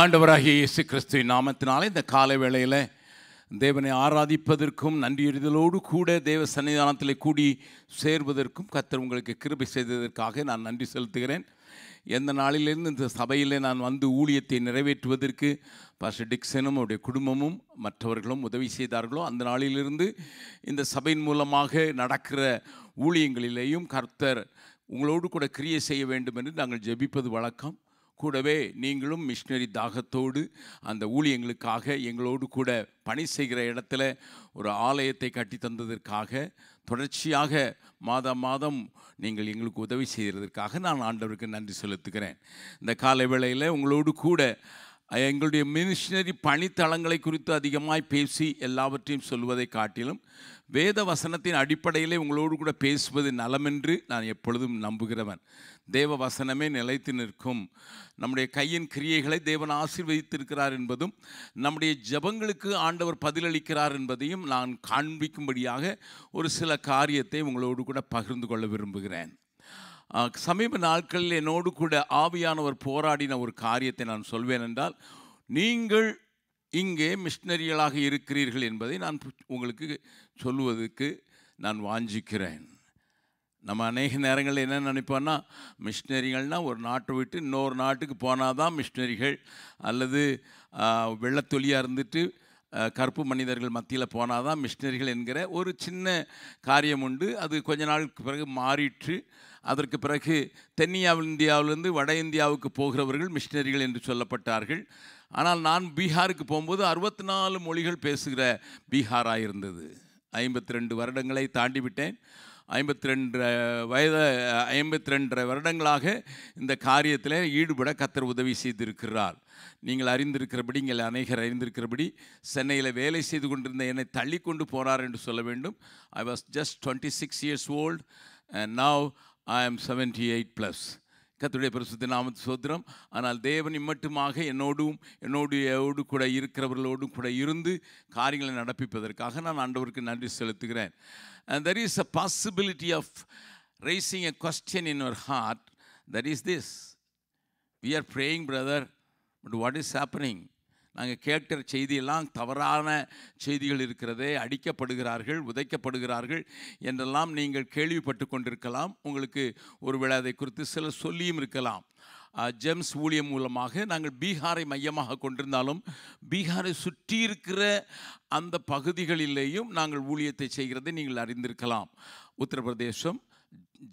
ஆண்டவராகிய இயேசு கிறிஸ்துவின் நாமத்தினாலே இந்த காலை வேளையில் தேவனை ஆராதிப்பதற்கும் நன்றியறிதலோடு கூட தேவ சன்னிதானத்தில் கூடி சேர்வதற்கும் கர்த்தர் உங்களுக்கு கிருபை செய்ததற்காக நான் நன்றி செலுத்துகிறேன். எந்த நாளிலிருந்து இந்த சபையில் நான் வந்து ஊழியத்தை நிறைவேற்றுவதற்கு பாஸ்டர் டிக்சனும் அவருடைய குடும்பமும் மற்றவர்களும் உதவி செய்தார்களோ அந்த நாளிலிருந்து இந்த சபையின் மூலமாக நடக்கிற ஊழியங்களிலேயும் கர்த்தர் உங்களோடு கூட கிரியை செய்ய வேண்டும் என்று நாங்கள் ஜெபிப்பது வழக்கம். கூடவே நீங்களும் மிஷினரி தாகத்தோடு அந்த ஊழியங்களுக்காக எங்களோடு கூட பணி செய்கிற இடத்துல ஒரு ஆலயத்தை கட்டி தந்ததற்காக தொடர்ச்சியாக மாதம் மாதம் நீங்கள் எங்களுக்கு உதவி செய்கிறதற்காக நான் ஆண்டவருக்கு நன்றி செலுத்துகிறேன். இந்த காலை வேளையில் உங்களோடு கூட எங்களுடைய மிஷினரி பணித்தளங்களை குறித்து அதிகமாய் பேசி எல்லாவற்றையும் சொல்வதை காட்டிலும் வேத வசனத்தின் அடிப்படையிலே உங்களோடு கூட பேசுவது நலமென்று நான் எப்பொழுதும் நம்புகிறவன். தேவ வசனமே நிலைத்து நிற்கும். நம்முடைய கையின் கிரியைகளை தேவன் ஆசீர்வதித்திருக்கிறார் என்பதும் நம்முடைய ஜெபங்களுக்கு ஆண்டவர் பதிலளிக்கிறார் என்பதையும் நான் காண்பிக்கும்படியாக ஒரு சில காரியத்தை உங்களோடு கூட பகிர்ந்து கொள்ள விரும்புகிறேன். சமீப நாட்களில் என்னோடு கூட ஆவியானவர் போராடின ஒரு காரியத்தை நான் சொல்வேன் என்றால், நீங்கள் இங்கே மிஷினரிகளாக இருக்கிறீர்கள் என்பதை நான் உங்களுக்கு சொல்லுவதற்கு நான் வாஞ்சிக்கிறேன். நம்ம அநேக நேரங்களில் என்ன நினைப்போன்னா, மிஷினரிகள்னால் ஒரு நாட்டை விட்டு இன்னொரு நாட்டுக்கு போனால் தான் மிஷினரிகள், அல்லது வெள்ளத்தொலியாக இருந்துட்டு கருப்பு மனிதர்கள் மத்தியில் போனால் தான் மிஷினரிகள் என்கிற ஒரு சின்ன காரியம் உண்டு. அது கொஞ்ச நாளுக்கு பிறகு மாறிற்று. அதற்கு பிறகு இந்தியாவிலிருந்து வட இந்தியாவுக்கு போகிறவர்கள் மிஷினரிகள் என்று சொல்லப்பட்டார்கள். ஆனால் நான் பீகாருக்கு போகும்போது 64 மொழிகள் பேசுகிற பீகாராக இருந்தது. 52 வருடங்களை தாண்டி விட்டேன். 52 வருடங்களாக இந்த காரியத்தில் ஈடுபட கர்த்தர் உதவி செய்திருக்கிறார். நீங்கள் அறிந்திருக்கிறபடி, இங்கே அநேகர் அறிந்திருக்கிறபடி, சென்னையில் வேலை செய்து கொண்டிருந்த என்னை தள்ளி கொண்டு போனார் என்று சொல்ல வேண்டும். I was just 26 years old and now I am 78+. கர்த்தருடைய பரிசுத்த நாமத்துக்கு ஸ்தோத்திரம். ஆனால் தேவன் இம்மட்டுமாக என்னோடு கூட இருக்கிறவர்களோடும் கூட இருந்து காரியங்களை நடப்பிப்பதற்காக நான் ஆண்டவருக்கு நன்றி செலுத்துகிறேன். And there is a possibility of raising a question in your heart. That is this: we are praying, brother, but what is happening? நாங்கள் கேட்கிற செய்தியெல்லாம் தவறான செய்திகள் இருக்கிறதே, அடிக்கப்படுகிறார்கள், உதைக்கப்படுகிறார்கள் என்றெல்லாம் நீங்கள் கேள்விப்பட்டு கொண்டிருக்கலாம். உங்களுக்கு ஒருவேளை அதை குறித்து சிலர் சொல்லியும் இருக்கலாம். ஜெம்ஸ் ஊழியம் மூலமாக நாங்கள் பீகாரை மையமாக கொண்டிருந்தாலும் பீகாரை சுற்றி இருக்கிற அந்த பகுதிகளிலேயும் நாங்கள் ஊழியத்தை செய்கிறதை நீங்கள் அறிந்திருக்கலாம். உத்தரப்பிரதேசம்,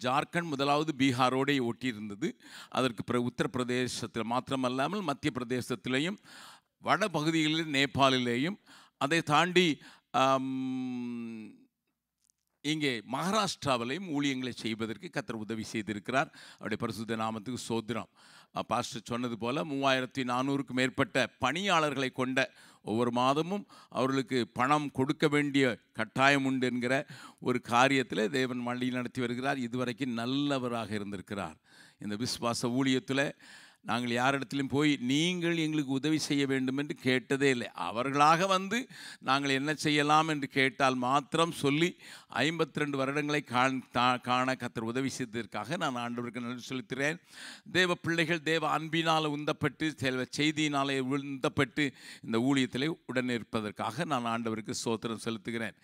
ஜார்க்கண்ட் முதலாவது பீகாரோடு ஒட்டியிருந்தது. அதற்கு பிறகு உத்தரப்பிரதேசத்தில் மாத்திரமல்லாமல் மத்திய பிரதேசத்திலேயும் வட பகுதிகளில் நேபாளிலேயும், அதை தாண்டி இங்கே மகாராஷ்டிராவிலையும் ஊழியங்களை செய்வதற்கு கர்த்தர் உதவி செய்திருக்கிறார். அவருடைய பரிசுத்த நாமத்துக்கு ஸ்தோத்திரம். பாஸ்டர் சொன்னது போல் 3400க்கும் மேற்பட்ட பணியாளர்களை கொண்ட, ஒவ்வொரு மாதமும் அவர்களுக்கு பணம் கொடுக்க வேண்டிய கட்டாயம் உண்டு என்கிற ஒரு காரியத்தில் தேவன் வழி நடத்தி வருகிறார். இதுவரைக்கும் நல்லவராக இருந்திருக்கிறார். இந்த விசுவாச ஊழியத்தில் நாங்கள் யாரிடத்திலும் போய் நீங்கள் எங்களுக்கு உதவி செய்ய வேண்டும் என்று கேட்டதே இல்லை. அவர்களாக வந்து நாங்கள் என்ன செய்யலாம் என்று கேட்டால் மாத்திரம் சொல்லி 52 வருடங்களை காண கர்த்தர் உதவி செய்ததற்காக நான் ஆண்டவருக்கு நன்றி செலுத்துகிறேன். தேவ பிள்ளைகள் தேவ அன்பினால் உந்தப்பட்டு, தேவ செய்தியினாலே உந்தப்பட்டு இந்த ஊழியத்திலே உடன் இருப்பதற்காக நான் ஆண்டவருக்கு ஸ்தோத்திரம் செலுத்துகிறேன்.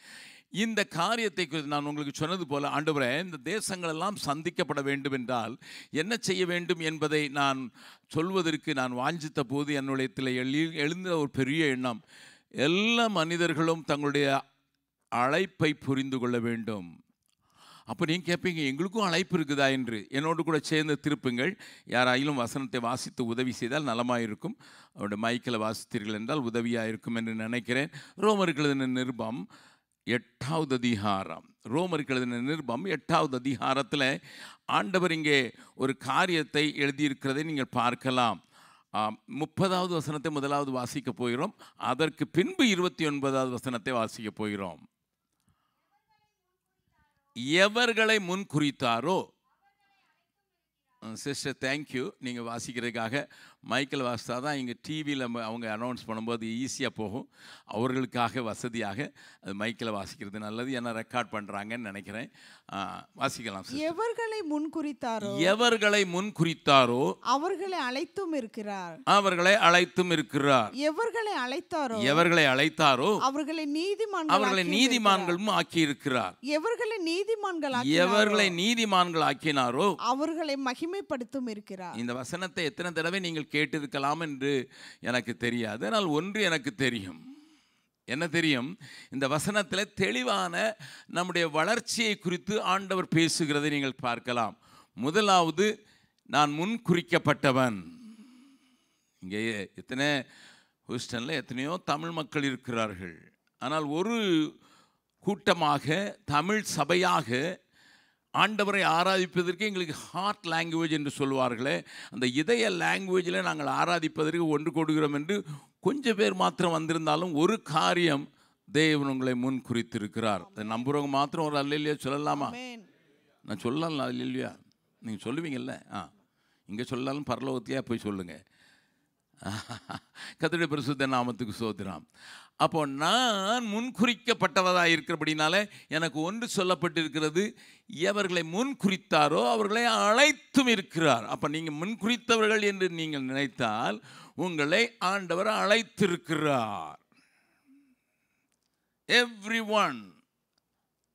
இந்த காரியத்தை நான் உங்களுக்கு சொன்னது போல், ஆண்டவரே, இந்த தேசங்களெல்லாம் சந்திக்கப்பட வேண்டும் என்றால் என்ன செய்ய வேண்டும் என்பதை நான் சொல்வதற்கு நான் வாஞ்சித்த போது என்னுடையத்தில் எழுந்த ஒரு பெரிய எண்ணம், எல்லா மனிதர்களும் தங்களுடைய அழைப்பை புரிந்து கொள்ள வேண்டும். அப்போ நீங்கள் கேட்பீங்க, எங்களுக்கும் அழைப்பு இருக்குதா என்று. என்னோடு கூட சேர்ந்து திருப்புங்கள். யாராயிலும் வசனத்தை வாசித்து உதவி செய்தால் நலமாயிருக்கும். அவருடைய மைக்கில் வாசித்தீர்கள் என்றால் உதவியாக இருக்கும் என்று நினைக்கிறேன். ரோமருக்கு எழுதின நிருபம் 8வது அதிகாரம். ரோமருக்கு எழுதின நிருபம் 8வது அதிகாரத்தில் ஆண்டவர் இங்கே ஒரு காரியத்தை எழுதியிருக்கிறதை நீங்கள் பார்க்கலாம். 30வது வசனத்தை முதலாவது வாசிக்க போகிறோம். அதற்கு பின்பு 29வது வசனத்தை வாசிக்க போகிறோம். எவர்களை முன் குறித்தாரோ சிஸ்டர் தேங்க்யூ. நீங்கள் வாசிக்கிறதுக்காக. மைக்கேல் வாசித்தா தான் இங்கே டிவியில் அவங்க அனௌன்ஸ் பண்ணும்போது ஈஸியாக போகும். அவர்களுக்காக வசதியாக அது மைக்கில் வாசிக்கிறது நல்லது. ஏன்னா ரெக்கார்ட் பண்ணுறாங்கன்னு நினைக்கிறேன். வாசிக்கலாம். எவர்களை முன்குறித்தாரோ எவர்களை முன்குறித்தாரோ அவர்களை அழைத்தும் இருக்கிறார். அவர்களை அழைத்தும் இருக்கிறார். எவர்களை அழைத்தாரோ எவர்களை அழைத்தாரோ அவர்களை நீதிமான்களும் ஆக்கி இருக்கிறார். எவர்களை நீதிமான்கள் ஆக்கினாரோ அவர்களை மகிமைப்படுத்தும் இருக்கிறார். இந்த வசனத்தை எத்தனை தடவை நீங்கள் கேட்டிருக்கலாம் என்று எனக்கு தெரியாது. ஆனால் ஒன்று எனக்கு தெரியும். என்ன தெரியும்? இந்த வசனத்தில் தெளிவான நம்முடைய வளர்ச்சியை குறித்து ஆண்டவர் பேசுகிறதை நீங்கள் பார்க்கலாம். முதலாவது, நான் முன் குறிக்கப்பட்டவன். இங்கே எத்தனை ஹூஸ்டனில் எத்தனையோ தமிழ் மக்கள் இருக்கிறார்கள். ஆனால் ஒரு கூட்டமாக தமிழ் சபையாக ஆண்டவரை ஆராதிப்பதற்கு எங்களுக்கு ஹார்ட் லாங்குவேஜ் என்று சொல்வார்களே, அந்த இதய லாங்குவேஜில் நாங்கள் ஆராதிப்பதற்கு ஒன்று கொடுக்கிறோம் என்று கொஞ்சம் பேர் மாத்திரம் வந்திருந்தாலும் ஒரு காரியம், தேவன் உங்களை முன் குறித்திருக்கிறார். அதை நம்புறவங்க மாத்திரம் ஒரு அல்லையா சொல்லலாமா? நான் சொல்லலாம் அல்லையா? நீங்கள் சொல்லுவீங்கல்ல. இங்கே சொல்லலாம், பரலோகத்தையாக போய் சொல்லுங்கள். கர்த்தருடைய பரிசுத்த நாமத்துக்கு ஸ்தோத்திரம். அப்போ நான் முன்குறிக்கப்பட்டவராக இருக்கிறபடினால எனக்கு ஒன்று சொல்லப்பட்டிருக்கிறது, எவர்களை முன்குறித்தாரோ அவர்களை அழைத்தும் இருக்கிறார். அப்போ நீங்கள் முன்குறித்தவர்கள் என்று நீங்கள் நினைத்தால் உங்களை ஆண்டவர் அழைத்திருக்கிறார். Every one.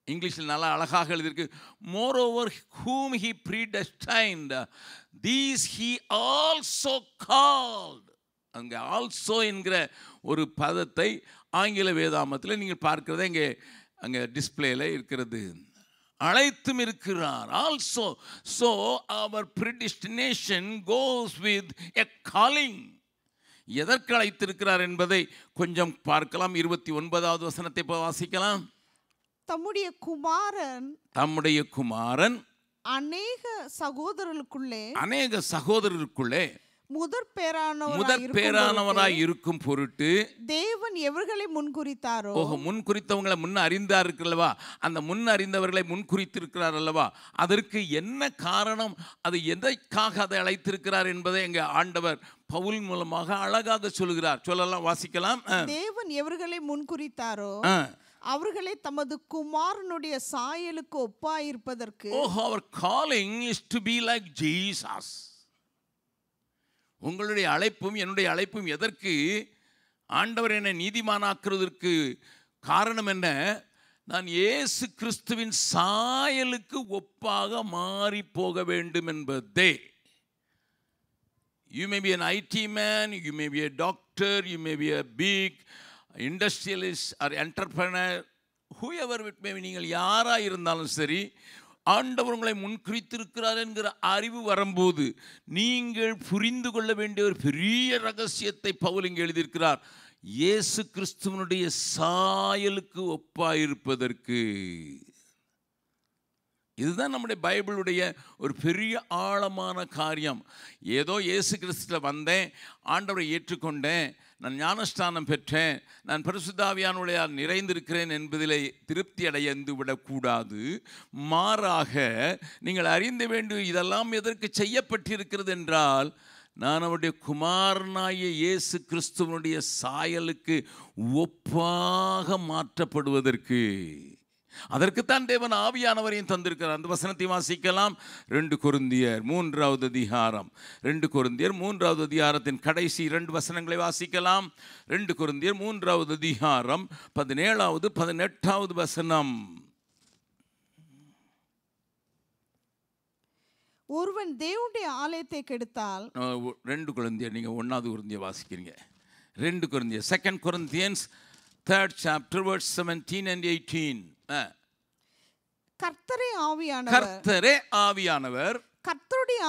இங்கிலீஷில் நல்லா அழகாக எழுதியிருக்கு. Moreover whom he predestined these he also called. அங்கே ஆல்சோ என்கிற ஒரு பதத்தை ஆங்கில வேதாமத்தில் நீங்கள் பார்க்கிறத இங்கே அங்கே டிஸ்பிளேல இருக்கிறது. அழைத்தும் இருக்கிறார். ஆல்சோ. ஸோ அவர் predestination goes with a calling. எதற்கு அழைத்திருக்கிறார் என்பதை கொஞ்சம் பார்க்கலாம். 29வது வசனத்தை வாசிக்கலாம். தம்முடைய குமாரன் அநேக சகோதரர்களுக்குள்ளே முதற் பேரானவராய் இருக்கும் பொருட்டு தேவன் எவர்களை முன்குறித்தாரோ. முன்குறித்தவங்களை முன்ன அறிந்தார் இருக்கிறல்லவா, அந்த முன் அறிந்தவர்களை முன்குறித்திருக்கிறார் அல்லவா, அதற்கு என்ன காரணம், அது எதற்காக அதை அழைத்திருக்கிறார் என்பதை எங்க ஆண்டவர் பவுல் மூலமாக அழகாக சொல்கிறார். சொல்லலாம், வாசிக்கலாம். தேவன் எவர்களை முன்குறித்தாரோ அவர்களை தமது குமாரனுடைய சாயலுக்கு ஒப்பாயிருப்பதற்கு. our calling is to be like Jesus. உங்களுடைய அழைப்பும் என்னுடைய அழைப்பும் எதற்கு? ஆண்டவர் என்னை நீதிமானாக்குவதற்கு காரணம் என்ன? நான் இயேசு கிறிஸ்துவின் சாயலுக்கு ஒப்பாக மாறி போக வேண்டும் என்பதே. You may be an IT man, you may be a doctor, you may be a big industrialist or entrepreneur, whoever it may be, நீங்கள் யாராக இருந்தாலும் சரி, ஆண்டவர் உங்களை முன்குறித்திருக்கிறார் என்கிற அறிவு வரும்போது நீங்கள் புரிந்து கொள்ள வேண்டிய ஒரு பெரிய ரகசியத்தை பவுல் இங்கே எழுதியிருக்கிறார். இயேசு கிறிஸ்துவனுடைய சாயலுக்கு ஒப்பாயிருப்பதற்கு. இதுதான் நம்முடைய பைபிளுடைய ஒரு பெரிய ஆழமான காரியம். ஏதோ இயேசு கிறிஸ்துவில் வந்தேன், ஆண்டவரை ஏற்றுக்கொண்டேன், நான் ஞானஸ்தானம் பெற்றேன், நான் பரிசுத்த ஆவியானவருடைய நிறைந்திருக்கிறேன் என்பதிலே திருப்தி அடைந்து விடக்கூடாது. மாறாக நீங்கள் அறிந்த வேண்டும், இதெல்லாம் எதற்கு செய்யப்பட்டிருக்கிறது என்றால், நான் அவருடைய குமாரனாகிய இயேசு கிறிஸ்துவனுடைய சாயலுக்கு ஒப்பாக மாற்றப்படுவதற்கு. அதற்குத்தான் தேவன் ஆவியானவரையும் தந்திருக்கிறார். அந்த வசனத்தை வாசிக்கலாம். 2 கொரிந்தியர் 3வது அதிகாரம். 2 கொரிந்தியர் 3வது அதிகாரத்தின் கடைசி 2 வசனங்களை வாசிக்கலாம். 2 கொரிந்தியர் 3வது அதிகாரம் 17வது 18வது வசனம். ஒருவன் தேவனுடைய ஆலயத்தை கெடுத்தால். 2 கொரிந்தியர், நீங்க 1வது கொரிந்தியர் வாசிக்கிறீங்க. 2 கொரிந்தியர் 2 Corinthians 3rd chapter verse 17 and 18. கர்த்தரே ஆவியானவர். கர்த்தருடைய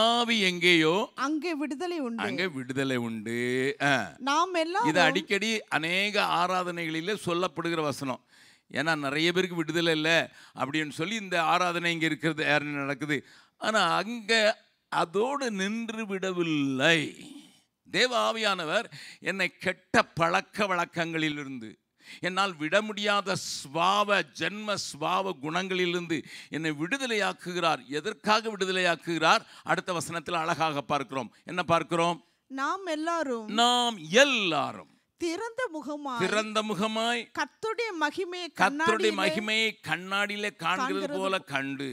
ஆவி எங்கேயோ அங்கே விடுதலை உண்டு. நாம் எல்லாம் இது அடிக்கடி அநேக ஆராதனைகளிலே சொல்லப்படுகிற வசனம். ஏன்னா நிறைய பேருக்கு விடுதலை இல்லை அப்படின்னு சொல்லி இந்த ஆராதனை இங்கே இருக்கிறது நடக்குது. ஆனால் அங்கே அதோடு நின்று விடவில்லை. தேவ ஆவியானவர் என்னை கெட்ட பழக்க வழக்கங்களிலிருந்து, என்னால் விட முடியாத ஜென்ம ஸ்வாவ குணங்களிலிருந்து என்னை விடுதலையாக்குகிறார். எதற்காக விடுதலையாக்குகிறார்? அடுத்த வசனத்தில் அழகாக பார்க்கிறோம். என்ன பார்க்கிறோம்? நாம் எல்லாரும் திறந்த முகமாய் கர்த்தருடைய மகிமையை கண்ணாடியிலே காண்கிறது போல கண்டு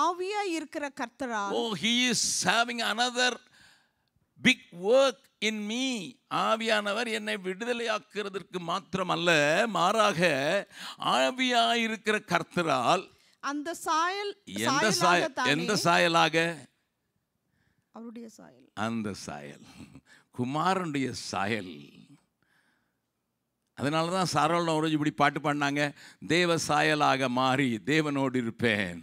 ஆவியாய் இருக்கிற கர்த்தரால் he is having another big work in me. ஆவியானவர் என்னை விடுதலையாக்குறதற்கு மாத்திரமல்ல, மாறாக ஆவியாய் இருக்கிற கர்த்தரால் அந்த சாயல் எந்த சாயலாக? அவருடைய சாயல், அந்த சாயல் குமாரனுடைய சாயல். அதனால தான் சாரோல் ஒரு இப்படி பாட்டு பாடினாங்க, தேவ சாயலாக மாறி தேவனோடு இருப்பேன்.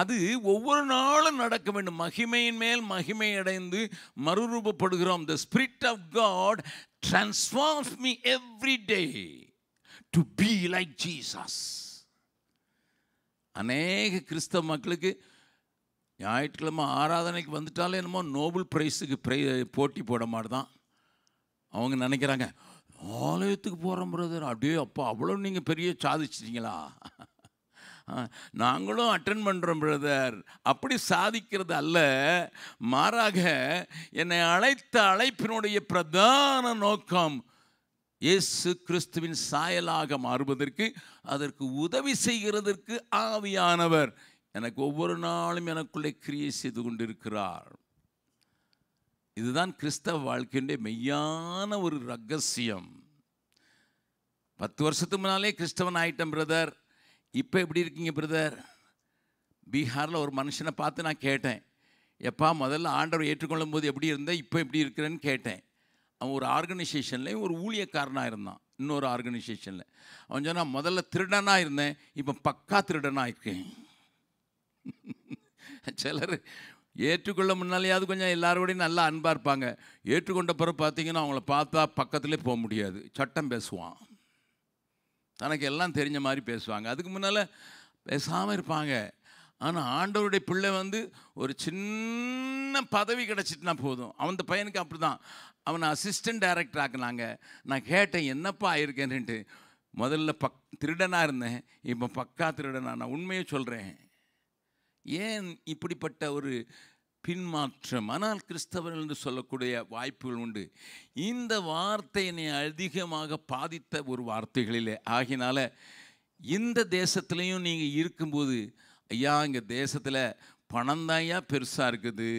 அது ஒவ்வொரு நாளும் நடக்க வேண்டும். மகிமையின் மேல் மகிமை அடைந்து மறுரூபப்படுகிறோம். The Spirit of God transforms me every day to be like Jesus. அநேக கிறிஸ்தவ மக்களுக்கு ஞாயிற்றுக்கிழமை ஆராதனைக்கு வந்துட்டாலே என்னமோ நோபல் பிரைஸுக்கு போட்டி போட மாட்டுதான். அவங்க நினைக்கிறாங்க, ஆலயத்துக்கு போகிறோம் பிரதர், அப்படியே அப்பா அவ்வளோ நீங்கள் பெரிய சாதிச்சிட்டிங்களா, நாங்களும் அட்டென்ட் பண்ணுறோம் பிரதர். அப்படி சாதிக்கிறது அல்ல, மாறாக என்னை அழைத்த அழைப்பினுடைய பிரதான நோக்கம் இயேசு கிறிஸ்துவின் சாயலாக மாறுவதற்கு, அதற்கு உதவி செய்கிறதற்கு ஆவியானவர் எனக்கு ஒவ்வொரு நாளும் எனக்குள்ளே கிரியை செய்து கொண்டிருக்கிறார். இதுதான் கிறிஸ்தவ வாழ்க்கையுடைய மெய்யான ஒரு ரகசியம். 10 வருஷத்துக்கு முன்னாலே கிறிஸ்தவன் ஆயிட்டம் பிரதர், இப்போ எப்படி இருக்கீங்க பிரதர்? பீகாரில் ஒரு மனுஷனை பார்த்து நான் கேட்டேன், எப்பா முதல்ல ஆண்டவர் ஏற்றுக்கொள்ளும் போது எப்படி இருந்தேன், இப்போ எப்படி இருக்கிறேன்னு கேட்டேன். அவன் ஒரு ஆர்கனைசேஷனில் ஒரு ஊழியக்காரனாக இருந்தான், இன்னொரு ஆர்கனைசேஷனில். அவன் சொன்னால், முதல்ல திருடனாக இருந்தேன், இப்போ பக்கா திருடனாக இருக்கேன். சிலர் ஏற்றுக்கொள்ள முன்னாலேயாவது கொஞ்சம் எல்லாரோடையும் நல்லா அன்பாக இருப்பாங்க. ஏற்றுக்கொண்ட பிறகு பார்த்தீங்கன்னா அவங்கள பார்த்தா பக்கத்துலேயே போக முடியாது. சட்டம் பேசுவான், தனக்கு எல்லாம் தெரிஞ்ச மாதிரி பேசுவாங்க. அதுக்கு முன்னால் பேசாமல் இருப்பாங்க. ஆனால் ஆண்டவருடைய பிள்ளை ஒரு சின்ன பதவி கிடச்சிட்டுனா போதும். அந்த பையனுக்கு அப்படி தான். அவனை அசிஸ்டன்ட் டைரக்டர் ஆக்குனாங்க. நான் கேட்டேன், என்னப்பா ஆயிருக்கேன்ட்டு. முதல்ல திருடனாக இருந்தேன், இப்போ பக்கா திருடனா. நான் உண்மையை சொல்கிறேன். ஏன் இப்படிப்பட்ட ஒரு பின்மாற்றம்? ஆனால் கிறிஸ்தவர்கள் என்று சொல்லக்கூடிய வாய்ப்புகள் உண்டு. இந்த வார்த்தை என்னை அதிகமாக பாதித்த ஒரு வார்த்தைகளிலே. ஆகினால இந்த தேசத்துலேயும் நீங்கள் இருக்கும்போது, ஐயா இங்கே தேசத்தில் பணம் தான் ஐயா பெருசாக இருக்குது,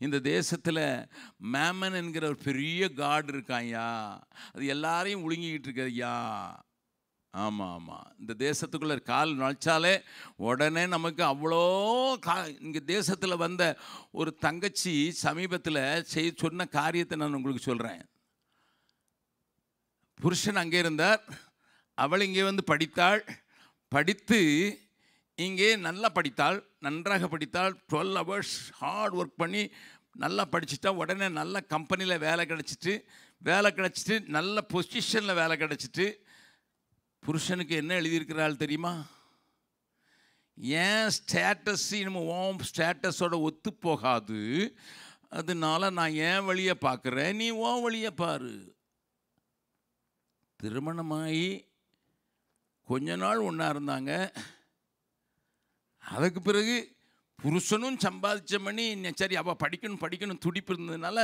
இந்த தேசத்தில் மேமன் என்கிற ஒரு பெரிய காடு இருக்காய்யா, அது எல்லாரையும் ஒழுங்கிக்கிட்டு இருக்கு ஐயா. ஆமாம் ஆமாம், இந்த தேசத்துக்குள்ளே கால் நுழைச்சாலே உடனே நமக்கு அவ்வளோ இங்கே தேசத்தில் வந்த ஒரு தங்கச்சி சமீபத்தில் சொன்ன காரியத்தை நான் உங்களுக்கு சொல்கிறேன். புருஷன் அங்கே இருந்தார், அவள் இங்கே படித்தாள். படித்து இங்கே நல்லா படித்தாள், நன்றாக படித்தாள். 12 hours ஹார்ட் ஒர்க் பண்ணி நல்லா படிச்சுட்டா. உடனே நல்ல கம்பெனியில் வேலை கிடச்சிட்டு நல்ல பொசிஷனில் வேலை கிடச்சிட்டு. புருஷனுக்கு என்ன எழுதியிருக்கிறாள் தெரியுமா? ஏன் ஸ்டேட்டஸ் ஓம் ஸ்டேட்டஸோட ஒத்து போகாது, அதனால நான் ஏன் வழியை பார்க்குறேன், நீ ஓம் வழியை பாரு. திருமணமாகி கொஞ்ச நாள் ஒன்றா இருந்தாங்க. அதுக்கு பிறகு புருஷனும் சம்பாதிச்ச மணி சரி அவள் படிக்கணும் துடிப்பு இருந்ததுனால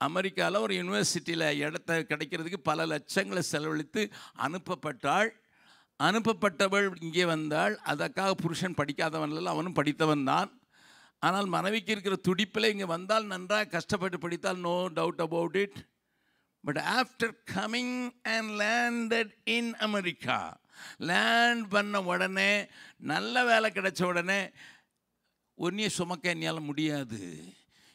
அமெரிக்காவில் ஒரு யூனிவர்சிட்டியில் இடத்த கிடைக்கிறதுக்கு பல லட்சங்களை செலவழித்து அனுப்பப்பட்டவள் இங்கே வந்தாள். அதற்காக புருஷன் படிக்காதவன் இல்லை, அவனும் படித்தவன் தான். ஆனால் மனைவிக்கு இருக்கிற துடிப்பில் இங்கே வந்தால் நன்றாக கஷ்டப்பட்டு படித்தால், no doubt about it. But after coming and landed in America, land பண்ண உடனே நல்ல வேலை கிடைச்ச உடனே ஒன்றையே சுமக்க என்னால் முடியாது.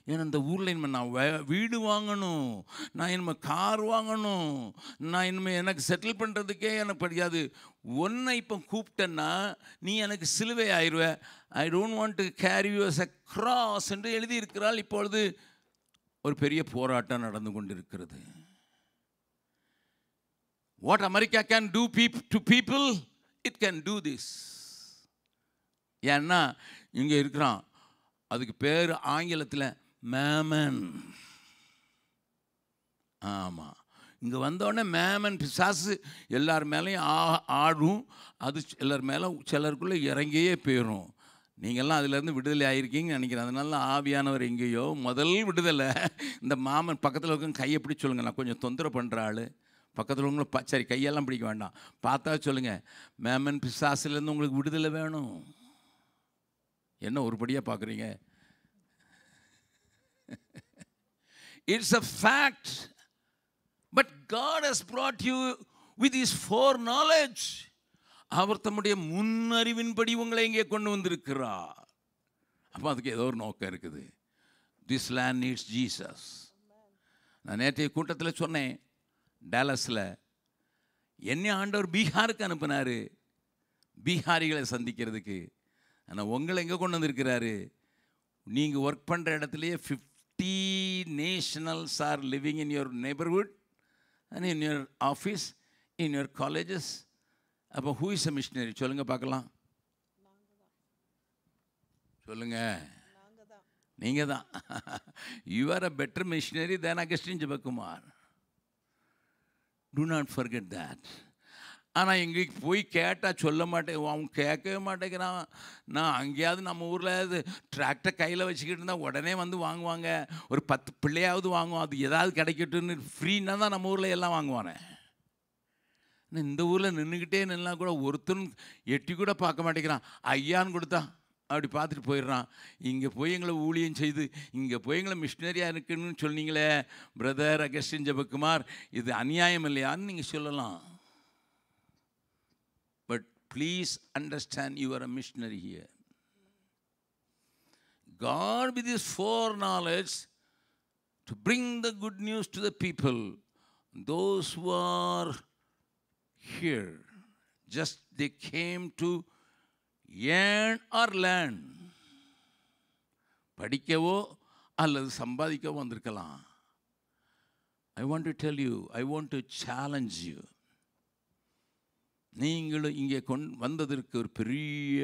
ஏன்னா இந்த ஊரில் இனிமேல் நான் வீடு வாங்கணும், நான் இனிமேல் கார் வாங்கணும், நான் இனிமேல் எனக்கு செட்டில் பண்ணுறதுக்கே எனக்கு படியாது. ஒன்றை இப்போ கூப்பிட்டேன்னா நீ எனக்கு சிலுவை ஆயிடுவ. I don't want to carry you as a cross என்று எழுதியிருக்கிறாள். இப்பொழுது ஒரு பெரிய போராட்டம் நடந்து கொண்டிருக்கிறது. What America can do to people, it can do this. ஏன்னா இங்கே இருக்கிறான், அதுக்கு பேர் ஆங்கிலத்தில் மேமன். ஆமாம், இங்கே வந்தோடனே மேமன் பிசாசு எல்லார் மேலேயும் ஆடும். அது எல்லார் மேலே சிலருக்குள்ளே இறங்கியே போயிடும். நீங்கள்லாம் அதிலேருந்து விடுதலை ஆகிருக்கீங்கன்னு நினைக்கிறேன். அதனால ஆவியானவர் எங்கேயோ முதல் விடுதலை இந்த மாமன் பக்கத்தில் இருக்க கையை பிடி சொல்லுங்கள். நான் கொஞ்சம் தொந்தரவு பண்ணுற ஆள். பக்கத்தில் உங்களை சரி கையெல்லாம் பிடிக்க வேண்டாம், பார்த்தா சொல்லுங்கள், மேமன் பிசாசுலேருந்து உங்களுக்கு விடுதலை வேணும். என்ன ஒருபடியாக பார்க்குறீங்க? It's a fact. But God has brought you with his foreknowledge. அவர் தம்முடைய முன்னறிவின்படி உங்களை இங்கே கொண்டு வந்திருக்கிறார். அப்போ அதுக்கு ஏதோ ஒரு நோக்கம் இருக்குது. This land needs Jesus. நான் நேற்றைய கூட்டத்தில் சொன்னேன், டேலஸில் என்னை ஆண்டவர் பீகாருக்கு அனுப்பினார் பீகாரிகளை சந்திக்கிறதுக்கு. ஆனால் உங்களை எங்கே கொண்டு வந்திருக்கிறாரு? நீங்கள் ஒர்க் பண்ணுற இடத்துலையே 50 nationals are living in your neighborhood and in your office, in your colleges. அப்போ who is a missionary? சொல்லுங்க பார்க்கலாம். சொல்லுங்க. நீங்கள் தான். You are a better missionary than Augustine Jabakumar. Do not forget that. ஆனால் எங்களுக்கு போய் கேட்டால் சொல்ல மாட்டேன், அவன் கேட்கவே மாட்டேங்கிறான். நான் அங்கேயாவது நம்ம ஊரில் டிராக்டர் கையில் வச்சுக்கிட்டு இருந்தால் உடனே வந்து வாங்குவாங்க. ஒரு 10 பிள்ளையாவது வாங்குவோம், அது ஏதாவது கிடைக்கட்டுன்னு. ஃப்ரீன்னா தான் நம்ம ஊரில் எல்லாம் வாங்குவானே. இந்த ஊரில் நின்றுக்கிட்டே நின்னா கூட ஒருத்தன் எட்டி கூட பார்க்க மாட்டேங்கிறான். ஐயான்னு கொடுத்தா அப்படி பார்த்துட்டு போயிடுறான். இங்கே போய் எங்களை ஊழியம் செய்து இங்கே போய் எங்களை மிஷினரியாக இருக்குன்னு சொன்னீங்களே பிரதர் அகஸ்டின் ஜெபக்குமார், இது அநியாயம் இல்லையான்னு நீங்கள் சொல்லலாம். But please understand, you are a missionary here. God with his foreknowledge to bring the good news to the people, those who are here, just they came to earn or learn. படிக்கவோ அல்லது சம்பாதிக்கவோ வந்திருக்கலாம். I want to tell you, I want to challenge you. நீங்களும் இங்கே வந்ததற்கு ஒரு பெரிய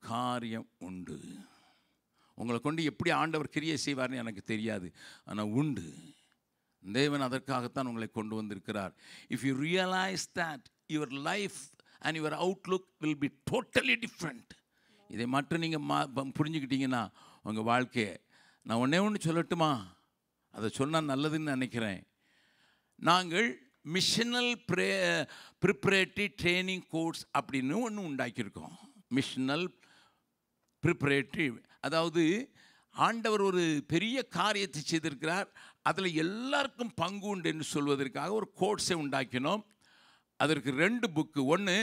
காரியம் உண்டு. உங்களை கொண்டு எப்படி ஆண்டவர் கிரியை செய்வார்னு எனக்கு தெரியாது, ஆனால் உண்டு. தேவன் அதற்காகத்தான் உங்களை கொண்டு வந்திருக்கிறார். If you realise that, your life and your Outlook will be totally different. இதை மட்டும் நீங்கள் புரிஞ்சுக்கிட்டீங்கன்னா உங்கள் வாழ்க்கையை. நான் ஒன்று சொல்லட்டுமா? அதை சொன்னால் நல்லதுன்னு நினைக்கிறேன். நாங்கள் மிஷனல் ப்ரிப்பரேட்டரி ட்ரைனிங் கோர்ஸ் அப்படின்னு ஒன்று உண்டாக்கியிருக்கோம். மிஷனல் ப்ரிப்பரேட்டரி, அதாவது ஆண்டவர் ஒரு பெரிய காரியத்தை செய்திருக்கிறார், அதில் எல்லாருக்கும் பங்கு உண்டு என்று சொல்வதற்காக ஒரு கோர்ஸை உண்டாக்கினோம். அதற்கு 2 புக்கு. ஒன்று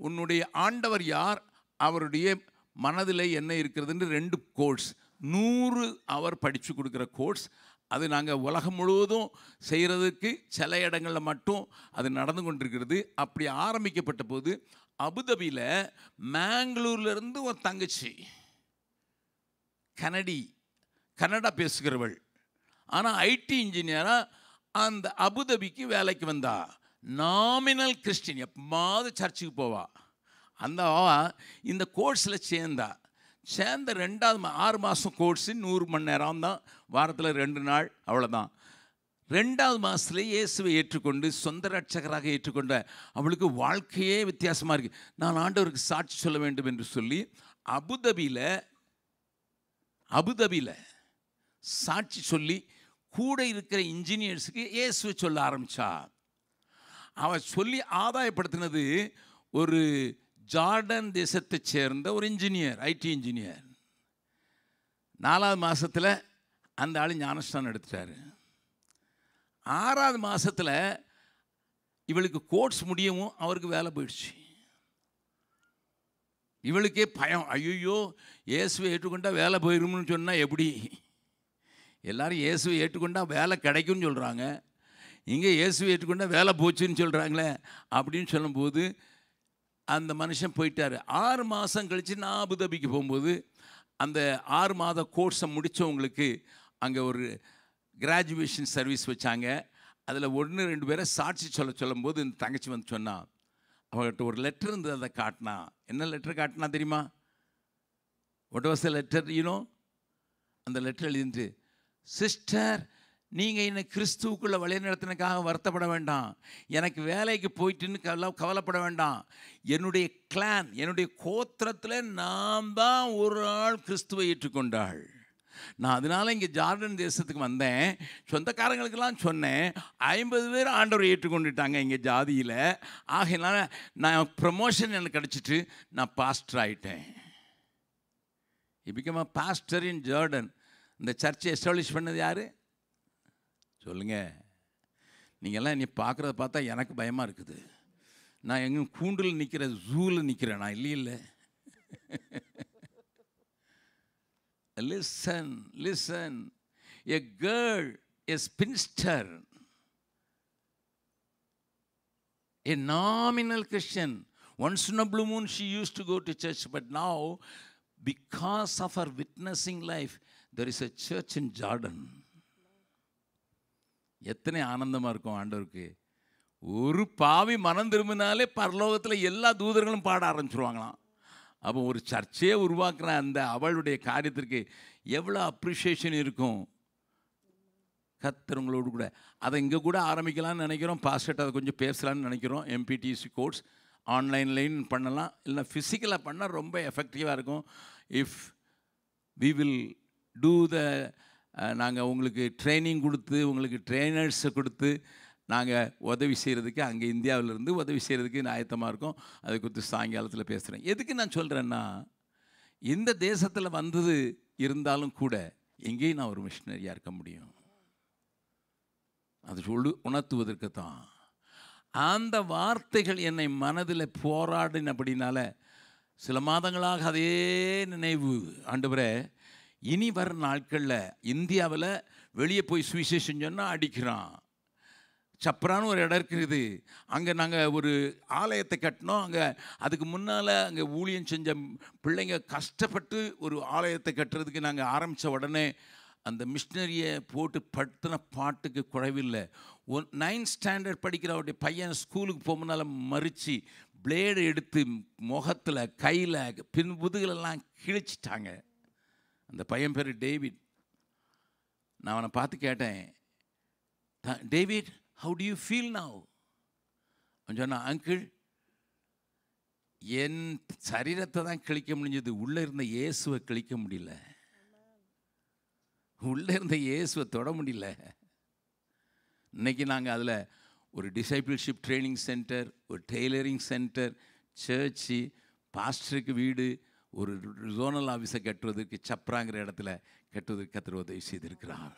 உன்னுடைய ஆண்டவர் யார், அவருடைய மனதில் என்ன இருக்கிறதுன்னு 2 கோர்ஸ். 100 அவர் படித்து கொடுக்குற கோர்ஸ். அது நாங்கள் உலகம் முழுவதும் செய்கிறதுக்கு சில இடங்களில் மட்டும் அது நடந்து கொண்டிருக்கிறது. அப்படி ஆரம்பிக்கப்பட்ட போது அபுதாபியில் மேங்களூர்லேருந்து ஒரு தங்கச்சி, கனடா பேசுகிறவள், ஆனால் ஐடி இன்ஜினியராக அந்த அபுதாபிக்கு வேலைக்கு வந்தா. நாமினல் கிறிஸ்டின், எப்போது சர்ச்சுக்கு போவா. அந்த இந்த கோர்ஸில் சேர்ந்த 2வது 6 மாதம் கோர்ஸு 100 மணி நேரம் தான், வாரத்தில் 2 நாள், அவ்வளோதான். 2வது மாதத்துல இயேசுவை ஏற்றுக்கொண்டு சொந்த ரட்சகராக ஏற்றுக்கொண்ட அவளுக்கு வாழ்க்கையே வித்தியாசமாக இருக்குது. நான் ஆண்டவருக்கு சாட்சி சொல்ல வேண்டும் என்று சொல்லி அபுதாபியில் சாட்சி சொல்லி கூட இருக்கிற இன்ஜினியர்ஸுக்கு இயேசுவை சொல்ல ஆரம்பித்தா. அவள் சொல்லி ஆதாயப்படுத்தினது ஒரு ஜார்டன் தேசத்தை சேர்ந்த ஒரு இன்ஜினியர், ஐடி இன்ஜினியர். 4வது மாதத்தில் அந்த ஆள் ஞானஸ்தானம் எடுத்துட்டார். 6வது மாதத்தில் இவளுக்கு கோர்ஸ் முடியவும் அவருக்கு வேலை போயிடுச்சு. இவளுக்கே பயம், ஐயோ இயேசுவை ஏற்றுக்கொண்டா வேலை போயிடும்னு சொன்னால் எப்படி? எல்லோரும் இயேசுவை ஏற்றுக்கொண்டா வேலை கிடைக்கும்னு சொல்கிறாங்க, இங்கே இயேசுவை ஏற்றுக்கொண்டா வேலை போச்சுன்னு சொல்கிறாங்களே அப்படின்னு சொல்லும்போது அந்த மனுஷன் போயிட்டார். 6 மாதம் கழித்து நான் அபுதாபிக்கு போகும்போது அந்த 6 மாத கோர்ஸை முடித்தவங்களுக்கு அங்கே ஒரு கிராஜுவேஷன் சர்வீஸ் வச்சாங்க. அதில் 1-2 பேரை சாட்சி சொல்லும்போது இந்த தங்கச்சி வந்து சொன்னான். அவர்கிட்ட ஒரு லெட்டர் இருந்தது, அதை காட்டினா. என்ன லெட்டர் காட்டினா தெரியுமா? What was the letter? You know, அந்த லெட்டர் எழுதிட்டு, சிஸ்டர் நீங்கள் என்னை கிறிஸ்துவுக்குள்ளே வழிநடத்தினதுக்காக வருத்தப்பட வேண்டாம். எனக்கு வேலைக்கு போயிட்டுன்னு கவலைப்பட வேண்டாம். என்னுடைய கிளான், என்னுடைய கோத்திரத்தில் நான் தான் ஒரு ஆள் கிறிஸ்துவை ஏற்றுக்கொண்டாள். நான் அதனால் இங்கே ஜார்டன் தேசத்துக்கு வந்தேன். சொந்தக்காரங்களுக்கெல்லாம் சொன்னேன். 50 பேர் ஆண்டவரை ஏற்றுக்கொண்டுட்டாங்க இங்கே ஜாதியில். ஆகையினால நான் ப்ரமோஷன் எனக்கு கிடச்சிட்டு நான் பாஸ்டர் ஆகிட்டேன். Become a pastor in Jordan. இந்த சர்ச்சை எஸ்டாப்ளிஷ் பண்ணது யார் சொல்லுங்கள்? நீங்கள்லாம் என்னை பார்க்குறத பார்த்தா எனக்கு பயமாக இருக்குது. நான் எங்கேயும் கூண்டில் நிற்கிற, ஜூவில் நிற்கிறேன் நான். இல்லை listen, a girl, a spinster, a nominal Christian, once in a blue moon she used to go to church, but now because of her witnessing life there is a church in Jordan. எத்தனை ஆனந்தமாக இருக்கும் ஆண்டவருக்கு. ஒரு பாவி மனம் திரும்பினாலே பரலோகத்தில் எல்லா தூதர்களும் பாட ஆரம்பிச்சிருவாங்களாம். அப்போ ஒரு சர்ச்சையே உருவாக்குற அந்த அவளுடைய காரியத்திற்கு எவ்வளோ அப்ரிஷியேஷன் இருக்கும். கர்த்தர் உங்களோடு கூட அதை இங்கே கூட ஆரம்பிக்கலாம்னு நினைக்கிறோம். பாஸ்டர்ட்ட அதை கொஞ்சம் பேசலான்னு நினைக்கிறோம். MPTC கோர்ஸ் ஆன்லைன்லைன் பண்ணலாம், இல்லை ஃபிசிக்கலாக பண்ணால் ரொம்ப எஃபெக்டிவாக இருக்கும். இஃப் வி வில் டூ த நாங்கள் உங்களுக்கு ட்ரைனிங் கொடுத்து, உங்களுக்கு ட்ரெயினர்ஸை கொடுத்து நாங்கள் உதவி செய்கிறதுக்கு அங்கே இந்தியாவிலேருந்து உதவி செய்கிறதுக்கு ஆயத்தமாக இருக்கோம். அதை குறித்து சாயங்காலத்தில் பேசுகிறேன். எதுக்கு நான் சொல்கிறேன்னா, இந்த தேசத்தில் வந்தது இருந்தாலும் கூட எங்கேயும் நான் ஒரு மிஷினரியாக இருக்க முடியும். அது உணர்த்துவதற்கு தான் அந்த வார்த்தைகள் என்னை மனதில் போராடினபடினால சில மாதங்களாக அதே நினைவு. ஆண்டவரே, இனி வர நாட்களில் இந்தியாவில் வெளியே போய் சுவிசேஷம் சொன்னால் அடிக்கிறான். சப்ரான்னு ஒரு இடம் இருக்குது, அங்கே நாங்கள் ஒரு ஆலயத்தை கட்டினோம். அங்கே அதுக்கு முன்னால் அங்கே ஊழியம் செஞ்ச பிள்ளைங்க கஷ்டப்பட்டு ஒரு ஆலயத்தை கட்டுறதுக்கு நாங்கள் ஆரம்பித்த உடனே அந்த மிஷினரியை போட்டு படுத்தின பாட்டுக்கு குறைவில்லை. 9th ஸ்டாண்டர்ட் படிக்கிற அவருடைய பையன் ஸ்கூலுக்கு போகும்போனால மறித்து பிளேடு எடுத்து முகத்தில், கையில், பின் முதுகிலெல்லாம் கிழிச்சிட்டாங்க. அந்த பையன் பேர் டேவிட். நான் அவனை பார்த்து கேட்டேன், David, how do you feel now? அவன் சொன்னான், அங்கிள், என் சரீரத்தை தான் கிழிக்க முடிஞ்சது, உள்ளே இருந்த இயேசுவை கிழிக்க முடியல. உள்ளே இருந்த இயேசுவை தொட முடியல. இன்றைக்கி நாங்கள் அதில் ஒரு டிசைபிள்ஷிப் ட்ரைனிங் சென்டர், ஒரு டெய்லரிங் சென்டர், சர்ச்சு, பாஸ்டருக்கு வீடு, ஒரு ஜோனல் ஆஃபீஸை கட்டுவதற்கு சப்ராங்கிற இடத்துல கட்டுவதற்கு கர்த்தர் உதவி செய்திருக்கிறார்.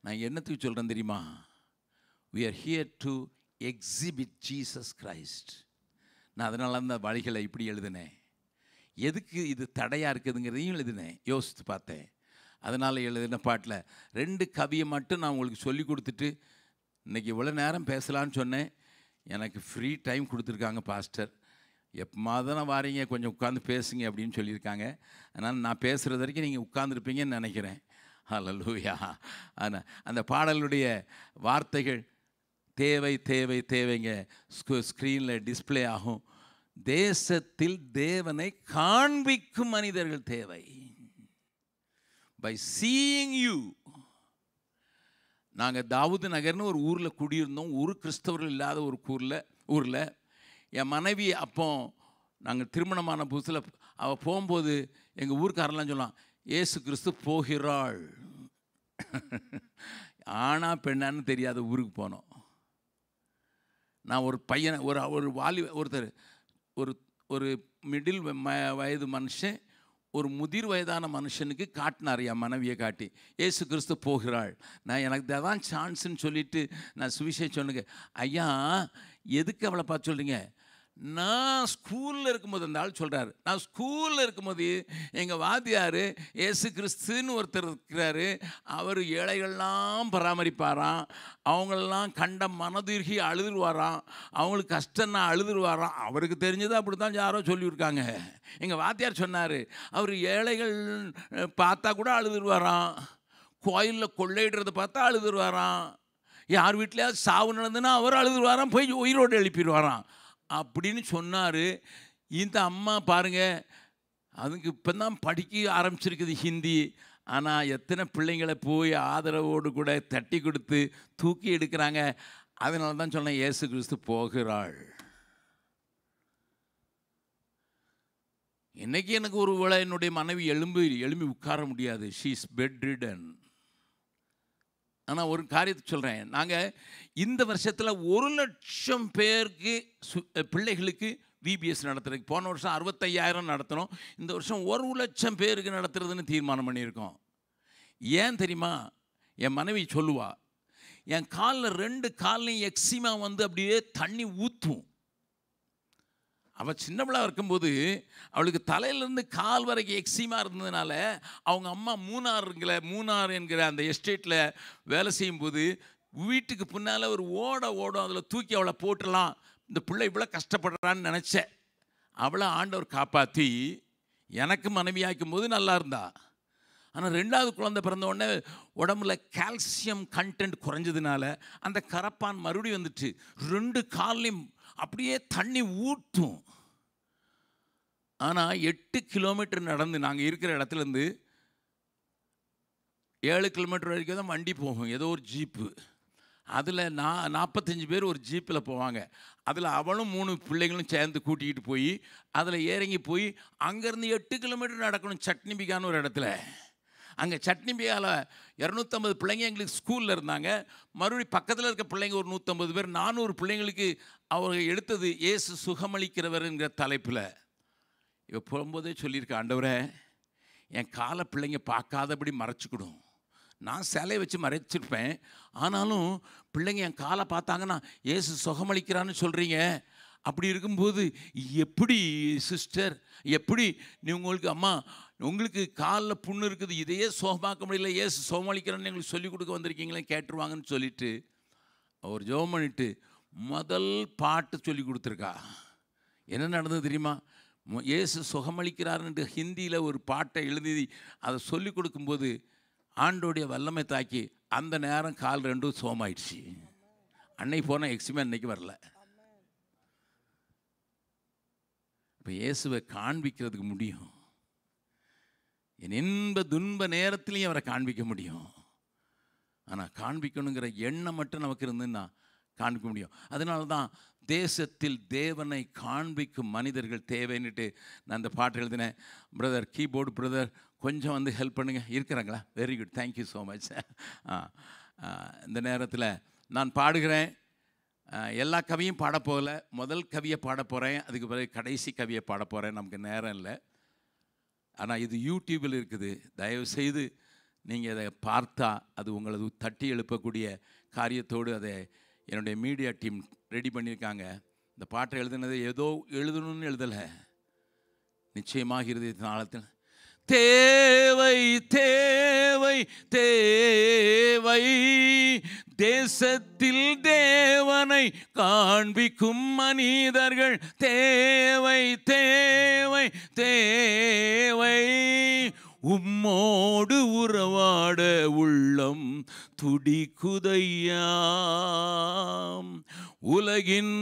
நான் என்னத்துக்கு சொல்கிறேன் தெரியுமா? we are here to exhibit Jesus Christ. நான் அதனால அந்த வழிகளை இப்படி எழுதினேன். எதுக்கு இது தடையாக இருக்குதுங்கிறதையும் எழுதினேன், யோசித்து பார்த்தேன். அதனால் எழுதின பாட்டில் 2 கவியை மட்டும் நான் உங்களுக்கு சொல்லி கொடுத்துட்டு இன்றைக்கி இவ்வளோ நேரம் பேசலான்னு சொன்னேன். எனக்கு ஃப்ரீ டைம் கொடுத்துருக்காங்க பாஸ்டர். எப்போமாதானே வாரீங்க, கொஞ்சம் உட்காந்து பேசுங்க அப்படின்னு சொல்லியிருக்காங்க. அதனால் நான் பேசுகிறது வரைக்கும் நீங்கள் உட்காந்துருப்பீங்கன்னு நினைக்கிறேன். ஹல்லேலூயா. ஆனால் அந்த பாடலுடைய வார்த்தைகள் தேவை தேவை தேவைங்க ஸ்க்ரீனில் டிஸ்பிளே ஆகும். தேசத்தில் தேவனை காண்பிக்கும் மனிதர்கள் தேவை. By seeing you. நாங்கள் தாவூது நகர்னு ஒரு ஊரில் குடியிருந்தோம். ஒரு கிறிஸ்தவர்கள் இல்லாத ஒரு ஊரில் என் மனைவி அப்போ நாங்கள் திருமணமான புதுசில் அவள் போகும்போது எங்கள் ஊருக்காரெல்லாம் சொல்லலாம், ஏசு கிறிஸ்து போகிறாள். ஆனா பெண்ணான்னு தெரியாத ஊருக்கு போனோம். நான் ஒரு பையனை ஒரு ஒருத்தர் ஒரு மிடில் வயது மனுஷன் ஒரு முதிர் வயதான மனுஷனுக்கு காட்டினார், என் மனைவியை காட்டி, ஏசு கிறிஸ்து போகிறாள். நான் எனக்கு தான் சான்ஸுன்னு சொல்லிவிட்டு நான் சுவிசேஷம் சொன்னேங்க. ஐயா, எதுக்கு அவளை பார்த்து சொல்கிறீங்க? நான் ஸ்கூலில் இருக்கும்போது, அந்த ஆள் சொல்கிறார், நான் ஸ்கூலில் இருக்கும்போது எங்கள் வாத்தியார் ஏசு கிறிஸ்துன்னு ஒருத்தர் இருக்கிறாரு, அவர் ஏழைகள்லாம் பராமரிப்பாராம், அவங்களெல்லாம் கண்ட மனதுருகி அழுதுருவாராம், அவங்களுக்கு கஷ்டம்னா அழுதுருவாராம். அவருக்கு தெரிஞ்சது அப்படி தான் யாரோ சொல்லியிருக்காங்க. எங்கள் வாத்தியார் சொன்னார், அவர் ஏழைகள் பார்த்தா கூட அழுதுருவாராம், கோயிலில் கொள்ளையிடுறதை பார்த்தா அழுதுருவாராம், யார் வீட்டிலையாவது சாவு நடந்துன்னா அவர் அழுதுருவாராம், போய் உயிரோடு எழுப்பிடுவாராம் அப்படின்னு சொன்னார். இந்த அம்மா பாருங்கள், அதுக்கு இப்போ தான் படிக்க ஆரம்பிச்சிருக்குது ஹிந்தி. ஆனால் எத்தனை பிள்ளைங்களை போய் ஆதரவோடு கூட தட்டி கொடுத்து தூக்கி எடுக்கிறாங்க. அதனால தான் சொன்னேன், இயேசு கிறிஸ்து போகிறாள். இன்னைக்கு எனக்கு ஒரு வேளை என்னுடைய மனைவி எழும்பி உட்கார முடியாது. She is bedridden. ஆனால் ஒரு காரியத்தை சொல்கிறேன், நாங்கள் இந்த வருஷத்தில் 1,00,000 பேருக்கு பிள்ளைகளுக்கு விபிஎஸ் நடத்துறதுக்கு, போன வருஷம் 65,000 நடத்தினோம். இந்த வருஷம் 1,00,000 பேருக்கு நடத்துறதுன்னு தீர்மானம் பண்ணியிருக்கோம். ஏன் தெரியுமா? என் மனைவி சொல்லுவா, என் காலில் 2 கால்லையும் எக்ஸிமா வந்து அப்படியே தண்ணி ஊற்றும். அவள் சின்னவளாக இருக்கும்போது அவளுக்கு தலையிலேருந்து கால் வரைக்கும் எக்ஸிமா இருந்ததுனால அவங்க அம்மா மூணார் என்கிற அந்த எஸ்டேட்டில் வேலை செய்யும்போது வீட்டுக்கு பின்னால் ஒரு ஓடும், அதில் தூக்கி அவளை போட்டுடலாம், இந்த பிள்ளை இவ்வளோ கஷ்டப்படுறான்னு நினச்சேன். அவளை ஆண்டவர் காப்பாற்றி எனக்கு மனைவியாக்கும் போது நல்லா இருந்தா. ஆனால் 2வது குழந்தை பிறந்த உடனே உடம்புல கால்சியம் கண்டென்ட் குறைஞ்சதுனால அந்த கரப்பான் மறுபடியும் வந்துட்டு 2 கால்லையும் அப்படியே தண்ணி ஊற்றும். ஆனால் 8 கிலோமீட்டர் நடந்து நாங்கள் இருக்கிற இடத்துலேருந்து 7 கிலோமீட்டர் வரைக்கும் தான் வண்டி போகும், ஏதோ ஒரு ஜீப்பு. அதில் 45 பேர் ஒரு ஜீப்பில் போவாங்க. அதில் அவளும் 3 பிள்ளைகளும் சேர்ந்து கூட்டிகிட்டு போய் அதில் இறங்கி போய் அங்கேருந்து 8 கிலோமீட்டர் நடக்கணும் சட்னிபிகான்னு ஒரு இடத்துல. அங்கே சட்னிபிகாவில் 250 பிள்ளைங்க எங்களுக்கு ஸ்கூலில் இருந்தாங்க. மறுபடியும் பக்கத்தில் இருக்க பிள்ளைங்க ஒரு 150 பேர், 400 பிள்ளைங்களுக்கு அவங்க எடுத்தது இயேசு சுகமளிக்கிறவர்ங்கிற தலைப்பில். இவ போகும்போதே சொல்லியிருக்க, ஆண்டவரே என் காலை பிள்ளைங்க பார்க்காதபடி மறைச்சிக்கிடும். நான் சிலையை வச்சு மறைச்சிருப்பேன், ஆனாலும் பிள்ளைங்க என் காலை பார்த்தாங்கன்னா இயேசு சுகமளிக்கிறான்னு சொல்கிறீங்க. அப்படி இருக்கும்போது எப்படி சிஸ்டர், எப்படி நீ உங்களுக்கு அம்மா உங்களுக்கு காலில் புண்ணு இருக்குது, இதையே சுகமாக்க முடியல, ஏசு சுகமளிக்கிறான்னு எங்களுக்கு சொல்லிக் கொடுக்க வந்திருக்கீங்களே கேட்டுருவாங்கன்னு சொல்லிட்டு அவர் ஜெபம் பண்ணிட்டு முதல் பாட்டு சொல்லி கொடுத்துருக்கா. என்ன நடந்தது தெரியுமா? இயேசு சுகமளிக்கிறாருன்ட்டு ஹிந்தியில் ஒரு பாட்டை எழுதி அதை சொல்லி கொடுக்கும்போது ஆண்டோடைய வல்லமை தாக்கி அந்த நேரம் கால் 2 சுகமாயிடுச்சு. அன்னைக்கு போன எக்ஸிமே அன்னைக்கு வரல. இப்போ இயேசுவை காண்பிக்கிறதுக்கு முடியும். என் இன்ப துன்ப நேரத்திலையும் அவரை காண்பிக்க முடியும். ஆனால் காண்பிக்கணுங்கிற எண்ணம் மட்டும் நமக்கு இருந்துன்னா காண்பிக்க முடியும். அதனால தான் தேசத்தில் தேவனை காண்பிக்கும் மனிதர்கள் தேவைன்னுட்டு நான் அந்த பாட்டு எழுதினேன். பிரதர் கீபோர்டு பிரதர் கொஞ்சம் வந்து ஹெல்ப் பண்ணுங்கள், இருக்கிறாங்களா? Very good, thank you so much. இந்த நேரத்தில் நான் பாடுகிறேன். எல்லா கவியும் பாட போகல, முதல் கவியை பாட போகிறேன், அதுக்கு பிறகு கடைசி கவியை பாட போகிறேன். நமக்கு நேரம் இல்லை. ஆனால் இது யூடியூபில் இருக்குது. தயவுசெய்து நீங்கள் அதை பார்த்தா அது உங்களது தட்டி எழுப்பக்கூடிய காரியத்தோடு அதை என்னுடைய மீடியா டீம் ரெடி பண்ணியிருக்காங்க. இந்த பாட்டை எழுதுனது ஏதோ எழுதணும்னு எழுதலை, நிச்சயமாக இருதயத்தின் ஆழத்தில் தேவை தேவை தேவை தேசத்தில் தேவனை காண்பிக்கும் மனிதர்கள் தேவை தேவை தேவை உம்மோடு உறவாட உள்ளம் துடிக்குதையாம் உலகின்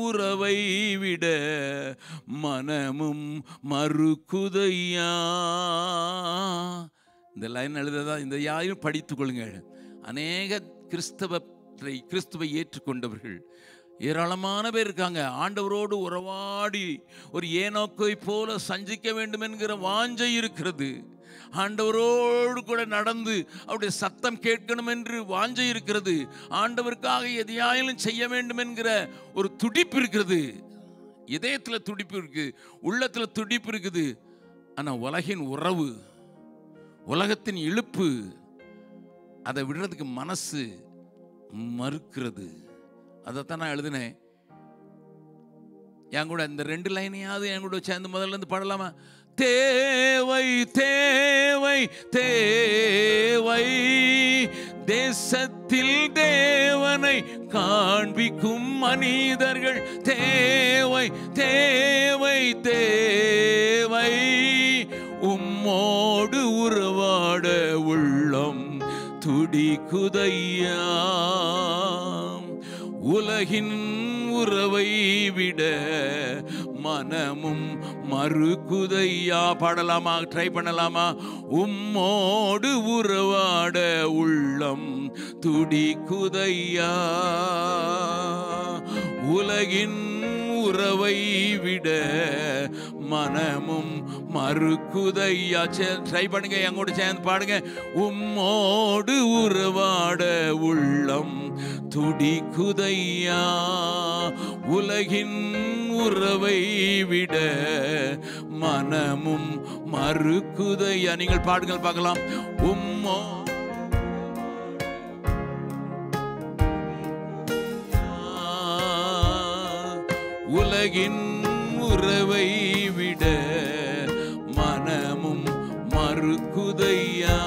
உறவை விட மனமும் மறுக்குதையா. இந்த லைன் எழுததான் இந்த யாரையும் படித்துக் கொள்ளுங்கள். அநேக கிறிஸ்துவை ஏற்றுக்கொண்டவர்கள் ஏராளமான பேர் இருக்காங்க. ஆண்டவரோடு உறவாடி ஒரு ஏனோக்கை போல சஞ்சிக்க வேண்டும் என்கிற வாஞ்சை இருக்கிறது. ஆண்டவரோடு கூட நடந்து அவருடைய சத்தம் கேட்கணும் என்று வாஞ்சை இருக்கிறது. ஆண்டவருக்காக எதையாயிலும் செய்ய வேண்டும் என்கிற ஒரு துடிப்பு இருக்கிறது. இதயத்தில் துடிப்பு இருக்குது, உள்ளத்தில் துடிப்பு இருக்குது. ஆனால் உலகின் உறவு, உலகத்தின் இழுப்பு, அதை விடுறதுக்கு மனசு மறுக்கிறது. அதைத்தான் நான் எழுதினேன். என் கூட இந்த 2 லைனையாவது என் கூட சேர்ந்து முதல்ல இருந்து பாடலாமா? தேவை தேவை தேவை தேசத்தில் தேவனை காண்பிக்கும் மனிதர்கள் தேவை தேவை தேவை உம்மோடு உறவாட உள்ளம் துடிக்குதையா. உலகின் உறவை விட மனமும் மறுக்குதையா. பாடலாமா? ட்ரை பண்ணலாமா? உம்மோடு உறவாட உள்ளம் துடிக்குதையா. உலகின் உறவை விட மனமும் மறுக்குதையா. ட்ரை பண்ணுங்க, எங்கூட சேர்ந்து பாடுங்க. உம்மோடு உறவாட உள்ளம் துடிக்குதையா. உலகின் உறவை விட மனமும் மறுக்குதையா. நீங்கள் பாடுங்கள் பார்க்கலாம். உம்மோ உலகின் உறவை விட மனமும் மறுக்குதையா.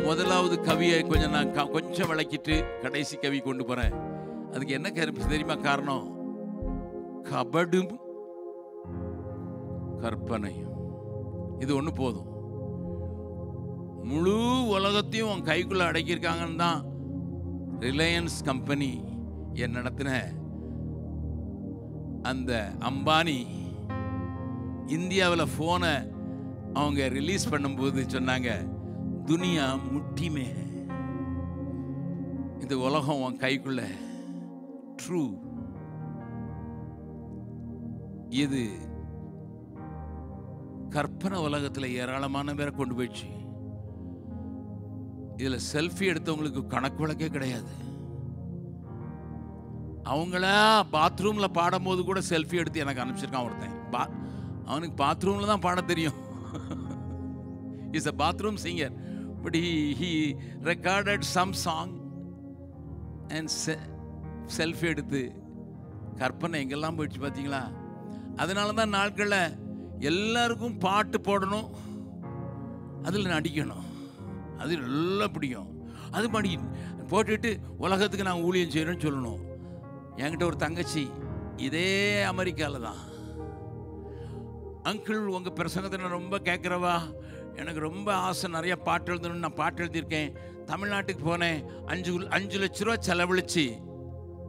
முதலாவது கவியை கொஞ்சம் நான் கொஞ்சம் விளக்கிட்டு கடைசி கவி கொண்டு போறேன். அதுக்கு என்ன கருப்பு தெரியுமா காரணம்? கபடும் கற்பனையும். இது ஒன்று போதும். முழு உலகத்தையும் உன் கைக்குள்ள அடக்கியிருக்காங்கன்னு தான் ரிலையன்ஸ் கம்பெனி என் நடத்தின அந்த அம்பானி இந்தியாவில் ஃபோனை அவங்க ரிலீஸ் பண்ணும்போது சொன்னாங்க, துனியா முட்டிமே, இந்த உலகம் உன் கைக்குள்ள. ட்ரூ. இது கற்பனை உலகத்தில் ஏராளமான பேரை கொண்டு போயிடுச்சு. இதில் செல்ஃபி எடுத்தவங்களுக்கு கணக்கு வழக்கே கிடையாது. அவங்களா பாத்ரூமில் பாடும்போது கூட செல்ஃபி எடுத்து எனக்கு அனுப்பிச்சிருக்கான் ஒருத்தன். அவனுக்கு பாத்ரூமில் தான் பாட தெரியும். Is a bathroom singer, but he recorded some song and selfie எடுத்து. கற்பனை எங்கெல்லாம் போயிடுச்சு பார்த்தீங்களா? அதனால தான் நாட்களில் எல்லாருக்கும் பாட்டு போடணும், அதில் நடிக்கணும், அது எல்லாம் பிடிக்கும். அது மாதிரி போட்டுட்டு உலகத்துக்கு நான் ஊழியம் செய்யணும்னு சொல்லணும். என்கிட்ட ஒரு தங்கச்சி இதே அமெரிக்காவில் தான், அங்கிள் உங்கள் பிரசங்கத்தை நான் ரொம்ப கேட்குறவா, எனக்கு ரொம்ப ஆசை நிறைய பாட்டு எழுதணும்னு. நான் பாட்டு எழுதியிருக்கேன். தமிழ்நாட்டுக்கு போனேன். 5 லட்ச ரூபா செலவழிச்சு.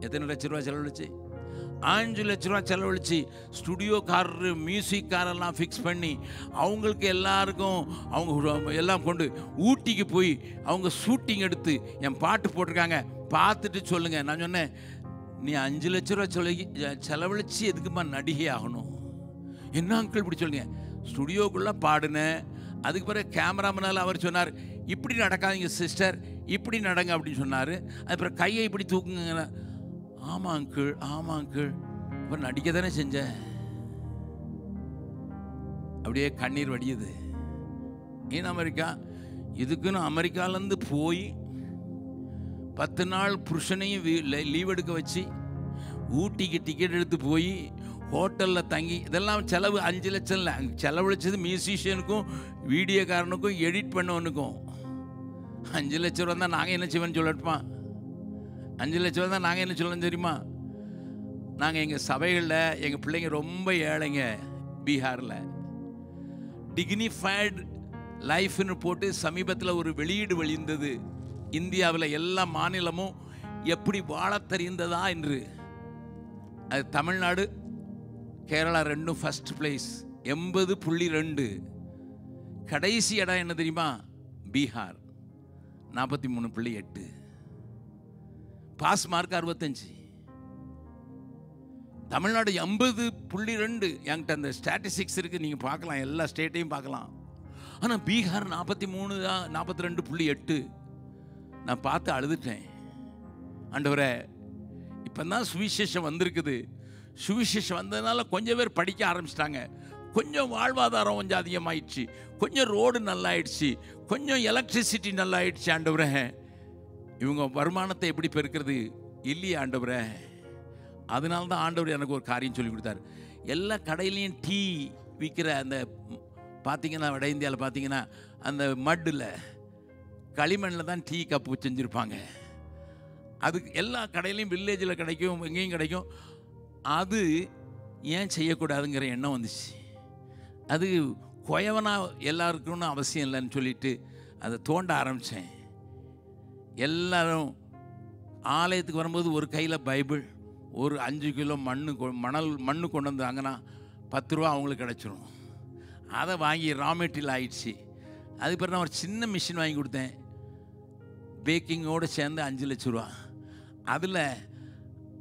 எத்தனை லட்ச ரூபா செலவழிச்சு? 5 லட்ச ரூபா செலவழிச்சு ஸ்டுடியோக்காரரு மியூசிக்காரெல்லாம் ஃபிக்ஸ் பண்ணி அவங்களுக்கு எல்லாருக்கும் அவங்க எல்லாம் கொண்டு ஊட்டிக்கு போய் அவங்க ஷூட்டிங் எடுத்து என் பாட்டு போட்டிருக்காங்க, பார்த்துட்டு சொல்லுங்கள். நான் சொன்னேன், நீ 5 லட்ச ரூபா செலவழிச்சு எதுக்குமா நடிகை ஆகணும்? என்ன அங்கிள் இப்படி சொல்லுங்க? ஸ்டுடியோக்குள்ளே பாடினேன். அதுக்கு பிறகு கேமராமேனால் அவர் சொன்னார், இப்படி நடக்காதீங்க சிஸ்டர், இப்படி நடங்க அப்படின்னு சொன்னார். அதுக்கப்புறம் கையை இப்படி தூக்குங்க. ஆமாம் அங்கிள், ஆமாம் அங்கிள். இப்போ நடிக்க தானே செஞ்சேன். அப்படியே கண்ணீர் வடியுது. ஏன் அமெரிக்கா? இதுக்குன்னு அமெரிக்காலேருந்து போய் 10 நாள் புருஷனையும் லீவ் எடுக்க வச்சு ஊட்டிக்கு டிக்கெட் எடுத்து போய் ஹோட்டலில் தங்கி, இதெல்லாம் செலவு 5 லட்சம் இல்லை. அங்கே செலவழிச்சது மியூசிஷியனுக்கும் வீடியோக்காரனுக்கும் எடிட் பண்ணவனுக்கும். 5 லட்ச ரூபா தான் நாங்கள் என்ன செய்வோன்னு சொல்லட்டுமா? 5 லட்ச ரூபா தான் நாங்கள் என்ன சொல்லணும் தெரியுமா? நாங்கள் எங்கள் சபைகளில் எங்கள் பிள்ளைங்க ரொம்ப ஏழைங்க. பீகாரில் டிக்னிஃபைடு லைஃப்னு போட்டு சமீபத்தில் ஒரு வெளியீடு வெளியிருந்தது. இந்தியாவில் எல்லா மாநிலமும் எப்படி வாழ தெரிந்ததா என்று. அது தமிழ்நாடு கேரளா ரெண்டும் ஃபர்ஸ்ட் பிளேஸ், 80.2. கடைசி இடம் என்ன தெரியுமா? பீகார் 43.8. Pass mark 65. தமிழ்நாடு 80.2. என்கிட்ட அந்த ஸ்டாட்டிஸ்டிக்ஸ் இருக்குது, நீங்கள் பார்க்கலாம், எல்லா ஸ்டேட்டையும் பார்க்கலாம். ஆனால் பீகார் 43 தான், 42.8. நான் பார்த்து அழுதுட்டேன். ஆண்டவரே, இப்போ தான் சுவிசேஷம் வந்திருக்குது. சுவிசேஷம் வந்ததுனால கொஞ்சம் பேர் படிக்க ஆரம்பிச்சிட்டாங்க, கொஞ்சம் வாழ்வாதாரம் கொஞ்சம் அதிகமாயிடுச்சு, கொஞ்சம் ரோடு நல்லாயிடுச்சு, கொஞ்சம் எலக்ட்ரிசிட்டி நல்லாயிடுச்சு. ஆண்டவரே, இவங்க வருமானத்தை எப்படி பெருக்கிறது? இல்லையா ஆண்டவரே? அதனால தான் ஆண்டவர் எனக்கு ஒரு காரியம் சொல்லி கொடுத்தாரு. எல்லா கடையிலையும் டீ விற்கிற அந்த பார்த்தீங்கன்னா, வட இந்தியாவில் பார்த்தீங்கன்னா அந்த மட்டில் களிமண்ணில் தான் டீ கப்பு செஞ்சுருப்பாங்க. அதுக்கு எல்லா கடையிலையும் வில்லேஜில் கிடைக்கும், எங்கேயும் கிடைக்கும். அது ஏன் செய்யக்கூடாதுங்கிற எண்ணம் வந்துச்சு. அது குயவனாக எல்லாருக்கும்னு அவசியம் இல்லைன்னு சொல்லிட்டு அதை தோண்ட ஆரம்பித்தேன். எல்லாரும் ஆலயத்துக்கு வரும்போது ஒரு கையில் பைபிள், ஒரு 5 கிலோ மண்ணு கொண்டு வந்தாங்கன்னா 10 ரூபா அவங்களுக்கு கிடச்சிரும். அதை வாங்கி ரா மெட்டீரியல் ஆயிடுச்சு. அதுக்கு பிறகு நான் ஒரு சின்ன மிஷின் வாங்கி கொடுத்தேன், பேக்கிங்கோடு சேர்ந்து 5 லட்ச ரூபா. அதில்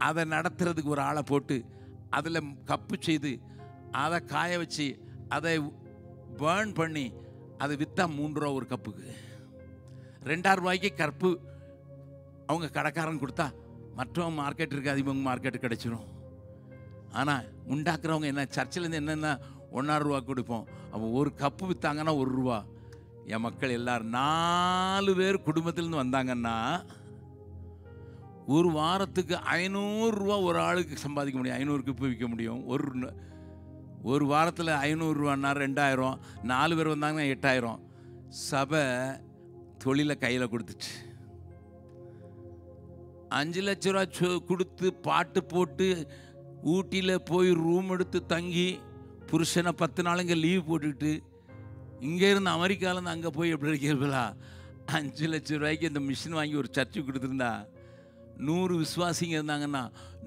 அதை நடத்துறதுக்கு ஒரு ஆளை போட்டு அதில் கப்பு செய்து அதை காய வச்சு அதை பேர்ன் பண்ணி அதை விற்றா 3 ரூபா ஒரு கப்புக்கு. 2,000 ரூபாய்க்கு கப்பு அவங்க கடைக்காரன் கொடுத்தா மற்றவங்க மார்க்கெட் இருக்காது, இவங்க மார்க்கெட்டு கிடச்சிரும். ஆனால் உண்டாக்குறவங்க என்ன, சர்ச்சிலேருந்து என்னென்ன 1,000 ரூபா கொடுப்போம். அப்போ ஒரு கப்பு விற்றாங்கன்னா 1 ரூபா. என் மக்கள் எல்லாரும் 4 பேர் குடும்பத்திலேருந்து வந்தாங்கன்னா ஒரு வாரத்துக்கு 500 ரூபா ஒரு ஆளுக்கு சம்பாதிக்க முடியும். 500 கப்பு விற்க முடியும். ஒரு வாரத்தில் 500 ரூபான்னா 2,000. 4 பேர் வந்தாங்கன்னா 8,000. சபை தொழிலை கையில் கொடுத்துச்சு. 5 லட்ச ரூபா கொடுத்து பாட்டு போட்டு ஊட்டியில் போய் ரூம் எடுத்து தங்கி புருஷனை 10 நாளுங்க லீவ் போட்டுக்கிட்டு இங்கேருந்து அமெரிக்காவிலேருந்து அங்கே போய் எப்படி இருக்கிறீங்களா? 5 லட்ச ரூபாய்க்கு இந்த மிஷின் வாங்கி ஒரு சர்ச்சுக்கு கொடுத்துருந்தா 100 விசுவாசிங்க இருந்தாங்கன்னா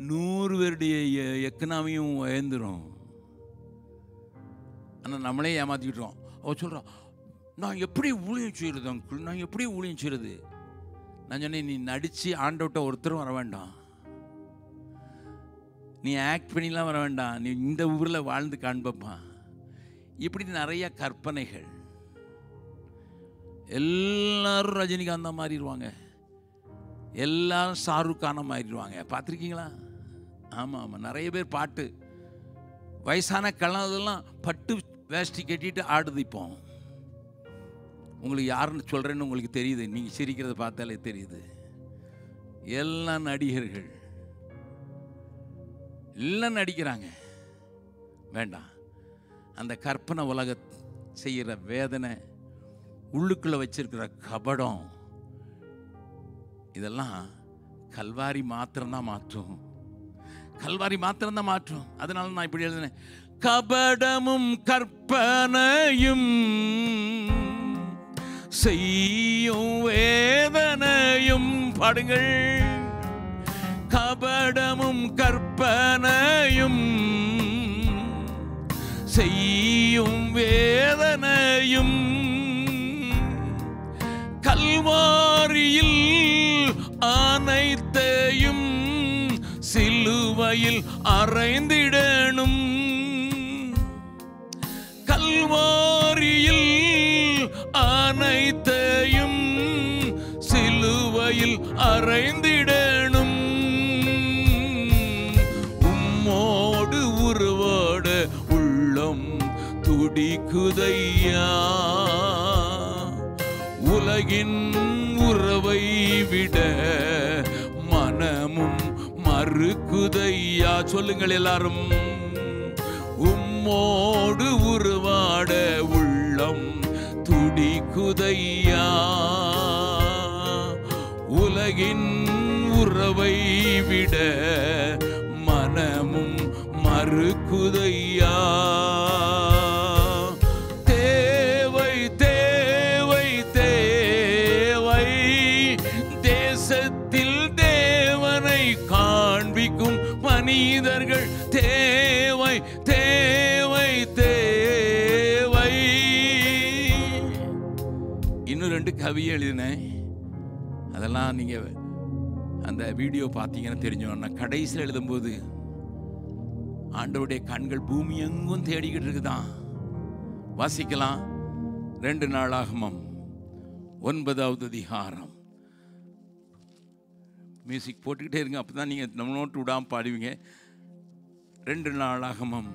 100 பேருடைய எக்கனாமியும் உயர்ந்துடும். ஆனால் நம்மளே ஏமாற்றிக்கிட்டோம். அவ சொல்கிறோம், நான் எப்படி ஊழியம் செய்கிறது அங்கிள், நான் எப்படி ஊழியம் செய்கிறது? நான் சொன்னேன், நீ நடித்து ஆண்டவட்ட ஒருத்தரும் வர வேண்டாம், நீ ஆக்ட் பண்ணிலாம் வர வேண்டாம், நீ இந்த ஊரில் வாழ்ந்து காண்பப்பா. இப்படி நிறைய கற்பனைகள். எல்லாரும் ரஜினிகாந்தா மாறிடுவாங்க, எல்லாரும் ஷாருக் கானா மாறிடுவாங்க. பார்த்துருக்கீங்களா? ஆமாம் ஆமாம், நிறைய பேர் பாட்டு வயசான கலந்ததெல்லாம் பட்டு வேஷ்டி கட்டிட்டு ஆடுது. இப்போ உங்களுக்கு யாருன்னு சொல்கிறேன்னு உங்களுக்கு தெரியுது, நீங்கள் சிரிக்கிறத பார்த்தாலே தெரியுது. எல்லாம் நடிகர்கள், எல்லாம் நடிக்கிறாங்க. வேண்டாம், அந்த கற்பனை உலக செய்கிற வேதனை, உள்ளுக்குள்ளே வச்சிருக்கிற கபடம், இதெல்லாம் கல்வாரி மாத்திரம்தான் மாற்றும். கல்வாரி மாத்திரம்தான் மாற்றும். அதனால நான் இப்படி எழுதினேன், கபடமும் கற்பனையும் செய்யும் வேதனையும். பாடுங்கள். கபடமும் கற்பனையும் செய்யும் வேதனையும் கல்வாரியில் அனைத்தையும் சிலுவையில் அறைந்திடணும். கல்வாரியில் அனைத்தையும் சிலுவையில் அறைந்திடணும். உம்மோடு உருவாட உள்ளம் துடிக்குதையா, உலகின் உறவை விட மனமும் மறுக்குதையா. சொல்லுங்கள் எல்லாரும். உம்மோடு உருவாட உள்ளம் துடிக்குதையா, உலகின் உறவை விட மனமும் மறுக்குதையா. தேவை தேவை தேவை தேசத்தில் தேவனை காண்பிக்கும் மனிதர்கள் தேவை தேவை தேவை. இன்னும் 2 கவியை எழுதினேன், அதெல்லாம் நீங்கள் அந்த வீடியோ பார்த்தீங்கன்னா தெரிஞ்சோம். நான் கடைசியில் எழுதும்போது ஆண்டவருடைய கண்கள் பூமி எங்கும் தேடிக்கிட்டு இருக்குதான். வாசிக்கலாம். 2 நாளாகமம் 9வது அதிகாரம். மியூசிக் போட்டுக்கிட்டே இருங்க, அப்போ தான் நீங்கள் நம்ம நோட்டு விடாமல் பாடுவீங்க. 2 நாளாகமம்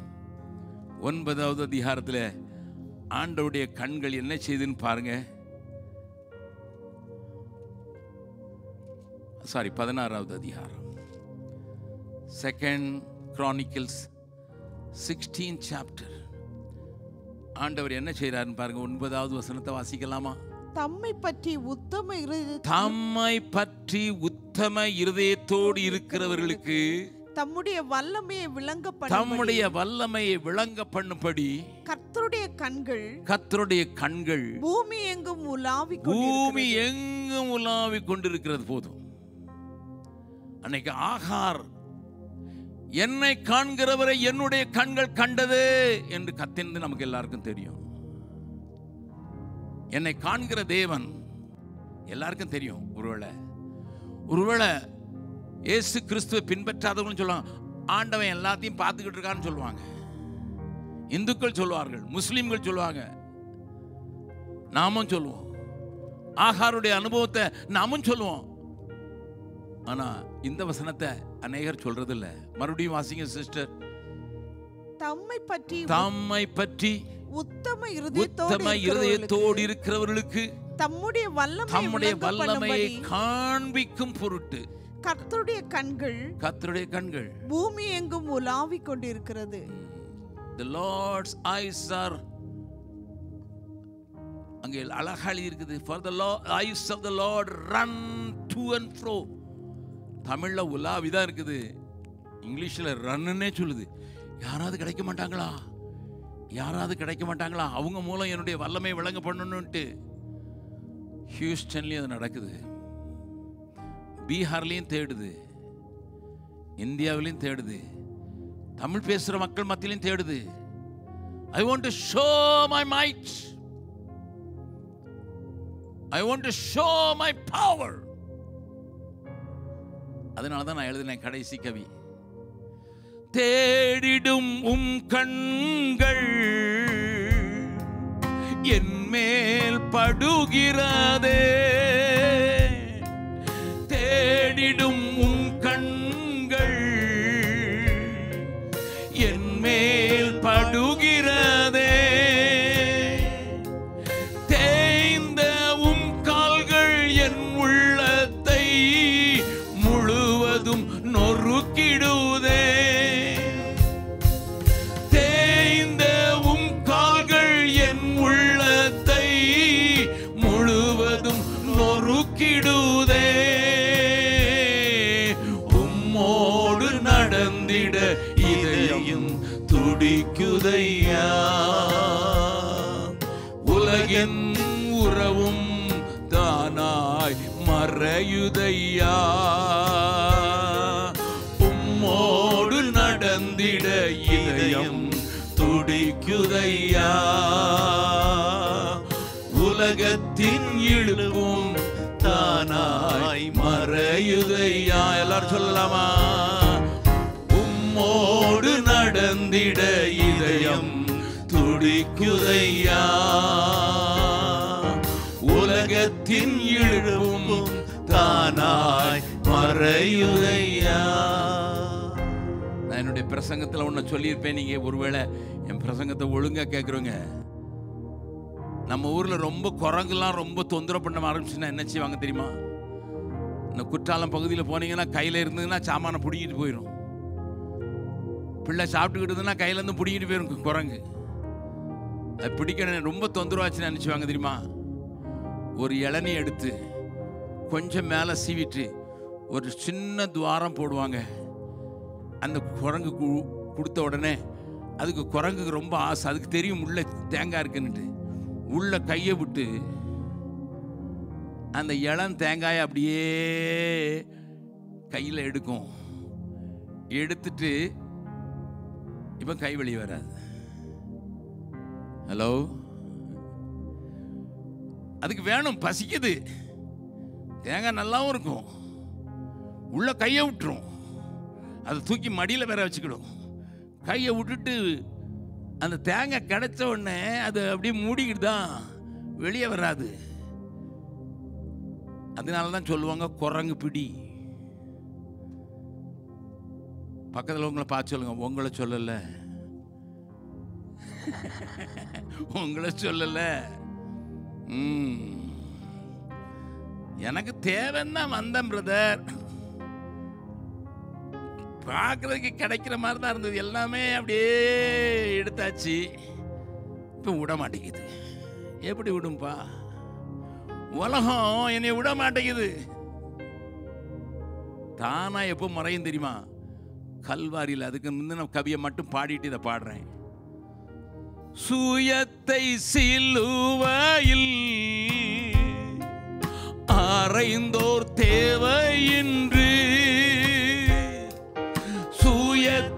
9வது அதிகாரத்தில் ஆண்டவருடைய கண்கள் என்ன செய்துன்னு பாருங்க. 16வது அதிகாரம், 2 Chronicles 16th chapter. ஆண்டவர் என்ன செய்யறாருன்னு பாருங்க. 9வது வசனத்தை வாசிக்கலாமா? தம்மை பற்றி உத்தம இருதயத்தோடு இருக்கிறவர்களுக்கு தம்முடைய வல்லமையை விளங்க பண்ணும்படி கர்த்தருடைய கண்கள் பூமி எங்கும் உலாவிக் கொண்டிருக்கிறது. போதும். அன்னைக்கு ஆகார் என்னை காண்கிறவரை என்னுடைய கண்கள் கண்டது என்று கத்தினது நமக்கு எல்லாருக்கும் தெரியும். என்னை காண்கிற தேவன் எல்லாருக்கும் தெரியும். ஒருவேளை இயேசு கிறிஸ்துவை பின்பற்றாதவங்க சொல்லுவாங்க, ஆண்டவன் எல்லாத்தையும் பார்த்துக்கிட்டு இருக்கான்னு சொல்லுவாங்க. இந்துக்கள் சொல்லுவார்கள், முஸ்லிம்கள் சொல்லுவாங்க, நாமும் சொல்லுவோம். ஆகாருடைய அனுபவத்தை நாமும் சொல்லுவோம். ஆனா இந்த வசனத்தை அநேகர் சொல்றது இல்ல. மறுபடியும் வாசிங்க சிஸ்டர். தம்மை பற்றி உத்தம இருதயத்தோடு இருக்கிறவர்களுக்கு தம்முடைய வல்லமையை காண்பிக்கும் பொருட்டு கர்த்தருடைய கண்கள் பூமி எங்கும் உலாவிக் கொண்டிருக்கிறது. The Lord's eyes are, அங்கே அழகா இருக்குது, for the eyes of the Lord run to and fro. தமிழ்ல உலாவிதான் இருக்குது, இங்கிலீஷ்ல ரன்னுன்னே சொல்லுது. யாராவது கிடைக்க மாட்டாங்களா அவங்க மூலம் என்னுடைய வல்லமை விளங்க பண்ணணும்ட்டு. ஹியூஸ்டன்லயும் அது நடக்குது, பீகார்லயும் தேடுது, இந்தியாவிலையும் தேடுது, தமிழ் பேசுற மக்கள் மத்தியிலும் தேடுது. I want to show my might, I want to show my power. அதனால தான் நான் எழுதினேன் கடைசி கவி. தேடிடும் கண்கள் என் மேல் படுகிறதே, தேடிடும் கண்கள் என் மேல் படுகிறதே, தேய்ந்த கால்கள் என் உள்ளத்தை முழுவதும் நொறுக்கிடுதே, தேய்ந்த கால்கள் என் உள்ளத்தை முழுவதும் நொறுக்கிடுதே, உம்மோடு நடந்திட இதயம் துடிக்குதையா, உலகின் உறவும் தானாய் மறையுதையா, உம்மோடு நடந்திட இதயம் துடிக்குதையா, உலகத்தின் இழுவும் தானாய் மறையுதையா. எல்லாரும் சொல்லலாமா? உம்மோடு நடந்திட இதயம் துடிக்குதையா, உலகத்தின் இழுவும் தானாய் மறையுதையா. நான் என்னுடைய பிரசங்கத்தில் ஒன்று சொல்லியிருப்பேன். நீங்க ஒருவேளை என் பிரசங்கத்தை ஒழுங்கா கேட்குறோங்க. நம்ம ஊர்ல ரொம்ப குரங்குலாம் ரொம்ப தொந்தரவு பண்ண ஆரம்பிச்சுன்னா என்ன செய்வாங்க தெரியுமா? இந்த குற்றாலம் பகுதியில் போனீங்கன்னா கையில இருந்ததுன்னா சாமானை பிடிக்கிட்டு போயிடும். பிள்ளை சாப்பிட்டுக்கிட்டுதுன்னா கையிலேருந்து பிடிக்கிட்டு போயிடும் குரங்கு. அது பிடிக்கணும் ரொம்ப தொந்தரவாச்சுன்னு நினச்சிவாங்க தெரியுமா? ஒரு இளநீ எடுத்து கொஞ்சம் மேலே சீவிட்டு ஒரு சின்ன துவாரம் போடுவாங்க. அந்த குரங்கு கொடுத்த உடனே அதுக்கு குரங்குக்கு ரொம்ப ஆசை, அதுக்கு தெரியும் உள்ள தேங்காய் இருக்குன்னுட்டு. உள்ள கையை விட்டு அந்த இளம் தேங்காயை அப்படியே கையில் எடுக்கும். எடுத்துட்டு இப்போ கை வெளியே வராது. ஹலோ, அதுக்கு வேணும், பசிக்குது, தேங்காய் நல்லாவும் இருக்கும். உள்ள கையை விட்டுரும், அதை தூக்கி மடியில் வேற வச்சுக்கிடும். கையை விட்டுட்டு அந்த தேங்காய் கிடைச்ச உடனே அது அப்படியே மூடிக்கிட்டு தான், வெளியே வராது. அதனால தான் சொல்லுவாங்க குரங்கு பிடி. பக்கத்தில் உங்களை பார்த்து சொல்லுங்க, உங்களை சொல்லல, உங்களை சொல்லல. எனக்கு தேவைன்னா வந்தேன் பிரதர். பார்க்கறதுக்கு கிடைக்கிற மாதிரி தான் இருந்தது, எல்லாமே அப்படியே எடுத்தாச்சு. இப்போ விட மாட்டேங்குது. எப்படி விடும்பா? உலகம் என்னை விட மாட்டேங்குது. தானா எப்போ மறையும் தெரியுமா? கல்வாரியில். அதுக்கு முந்தின கவியை மட்டும் பாடிட்டு இதை பாடுறேன். சுயத்தை சிலுவையில் அறைந்தோர் தேவையின்றி, சுயத்தை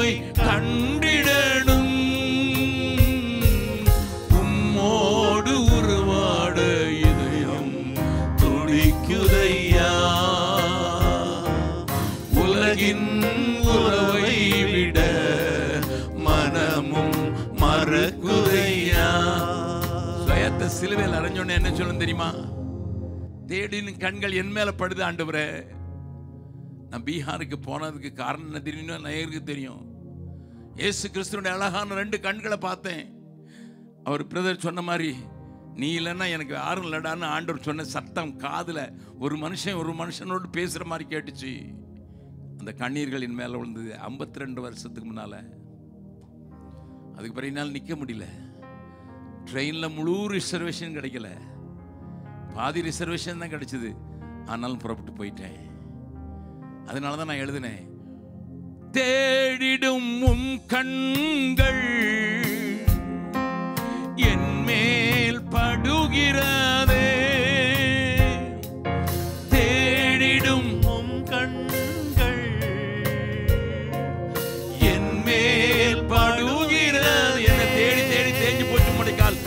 உம்மை கண்டிடணும், உம்மோடு உருவாட இதயம் துடிக்குதையா. உலகின் உறவை விட மனமும் மறக்குதையா. சுயத்தை சிலுவையில் அரைஞ்சோன்னு என்ன சொல்லணும் தெரியுமா? தேடின கண்கள் என் மேல படுது ஆண்டவரே. நான் பீகாருக்கு போனதுக்கு காரணம் என்ன தெரியும்? நேருக்கு தெரியும். இயேசு கிறிஸ்துவோட அழகான 2 கண்களை பார்த்தேன். அவர் பிரதர் சொன்ன மாதிரி, நீ இல்லைன்னா எனக்கு யாரும் இல்லடான்னு ஆண்டவர் சொன்ன சத்தம் காதுல ஒரு மனுஷனோடு பேசுற மாதிரி கேட்டுச்சு. அந்த கண்ணீர்கள் என் மேல விழுந்தது. 52 வருஷத்துக்கு முன்னால. அதுக்கு பிறகு என்னால் நிற்க முடியல. ட்ரெயின்ல முழு ரிசர்வேஷன் கிடைக்கல, பாதி ரிசர்வேஷன் தான் கிடைச்சது. ஆனாலும் புறப்பட்டு போயிட்டேன். அதனால தான் நான் எழுதினேன், தேடிடும் உம் கண்கள் என் மேல் படுகிறதே, தேடிடும் உம் கண்கள் என் மேல் படுகிறது. என்னை தேடி தேடி தேஞ்சு போச்சு முடிக்கால்.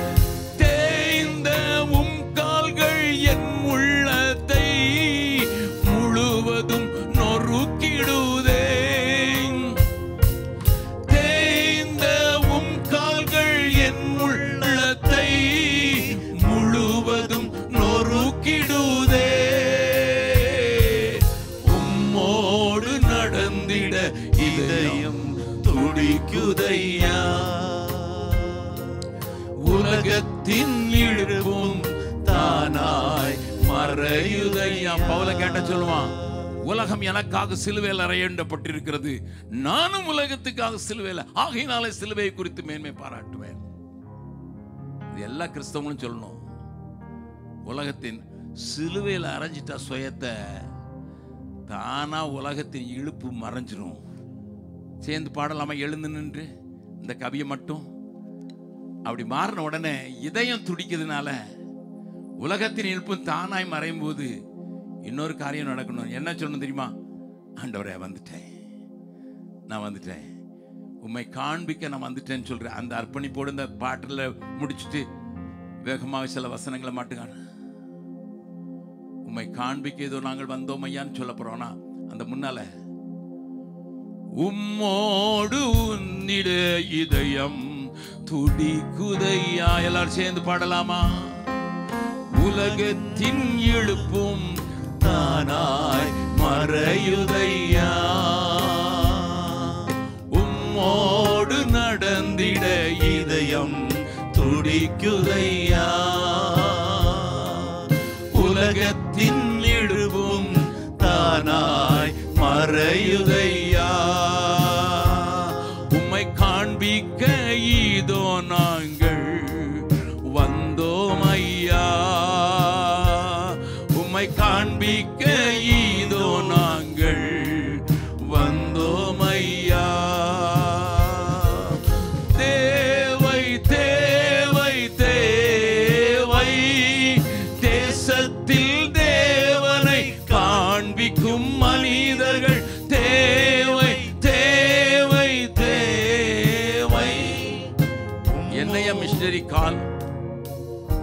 தேய்ந்த உம் கால்கள் என் உள்ளத்தை முழுவதும் நொறுக்கிடுதே, தேய்ந்த உம் கால்கள் என் உள்ளத்தை முழுவதும் நொறுக்கிடுதே. உம்மோடு நடந்திட இதயம் துடிக்குதையா. உலகத்தின் இழுப்பும் தானாய் மறையுதையா. பவுல கேட்ட சொல்லுவான், உலகம் எனக்காக சிலுவையில் அறையப்பட்டிருக்கிறது, நானும் உலகத்துக்காக சிலுவையில், ஆகையினாலே சிலுவையை குறித்து மேன்மை பாராட்டுவேன். இது எல்லா கிறிஸ்தவங்களும் சொல்லணும். உலகத்தின் சிலுவையில் அரைஞ்சிட்டா சுயத்தை தானா உலகத்தின் இழுப்பு மறைஞ்சிரும். சேர்ந்து பாடலாமா? எழுந்து நின்று இந்த கவியை மட்டும். அப்படி மாறின உடனே இதயம் துடிக்கிறதுனால உலகத்தின் இழுப்பும் தானாய் மறையும் போது இன்னொரு காரியம் நடக்கணும். என்ன சொல்லணும் தெரியுமா? ஆண்டவரே வந்துட்டேன், நான் வந்துட்டேன், உம்மை காண்பிக்க நான் வந்துட்டேன்னு சொல்றேன். அந்த அர்ப்பணிப்போடு இந்த பாட்டில் முடிச்சுட்டு வேகமாக சில வசனங்களை மாட்டுக்கான, உம்மை காண்பிக்க ஏதோ நாங்கள் வந்தோம் ஐயான்னு சொல்ல போறோம்னா, அந்த முன்னால உம்மோடு உன்னிட இதயம் துடிக்குதையா. எல்லாரும் சேர்ந்து பாடலாமா? உலகத்தின் இழுப்பும் தானாய் மறையுதையா, உம்மோடு நடந்திட இதயம் துடிக்குதையா. உலகத்தின் இழுப்பும் தானாய் மறையுதையா. உம்மை காண்பிக்க இதோ நாங்கள் வந்தோம் ஐயா, உம்மை காண்பிக்க இதோ நாங்கள் வந்தோம் ஐயா. தேவை தேவை தேவை தேசத்தில் தேவனை காண்பிக்கும் மனிதர்கள் தேவை தேவை தேவை. என்னைய மிஷனரி கால்,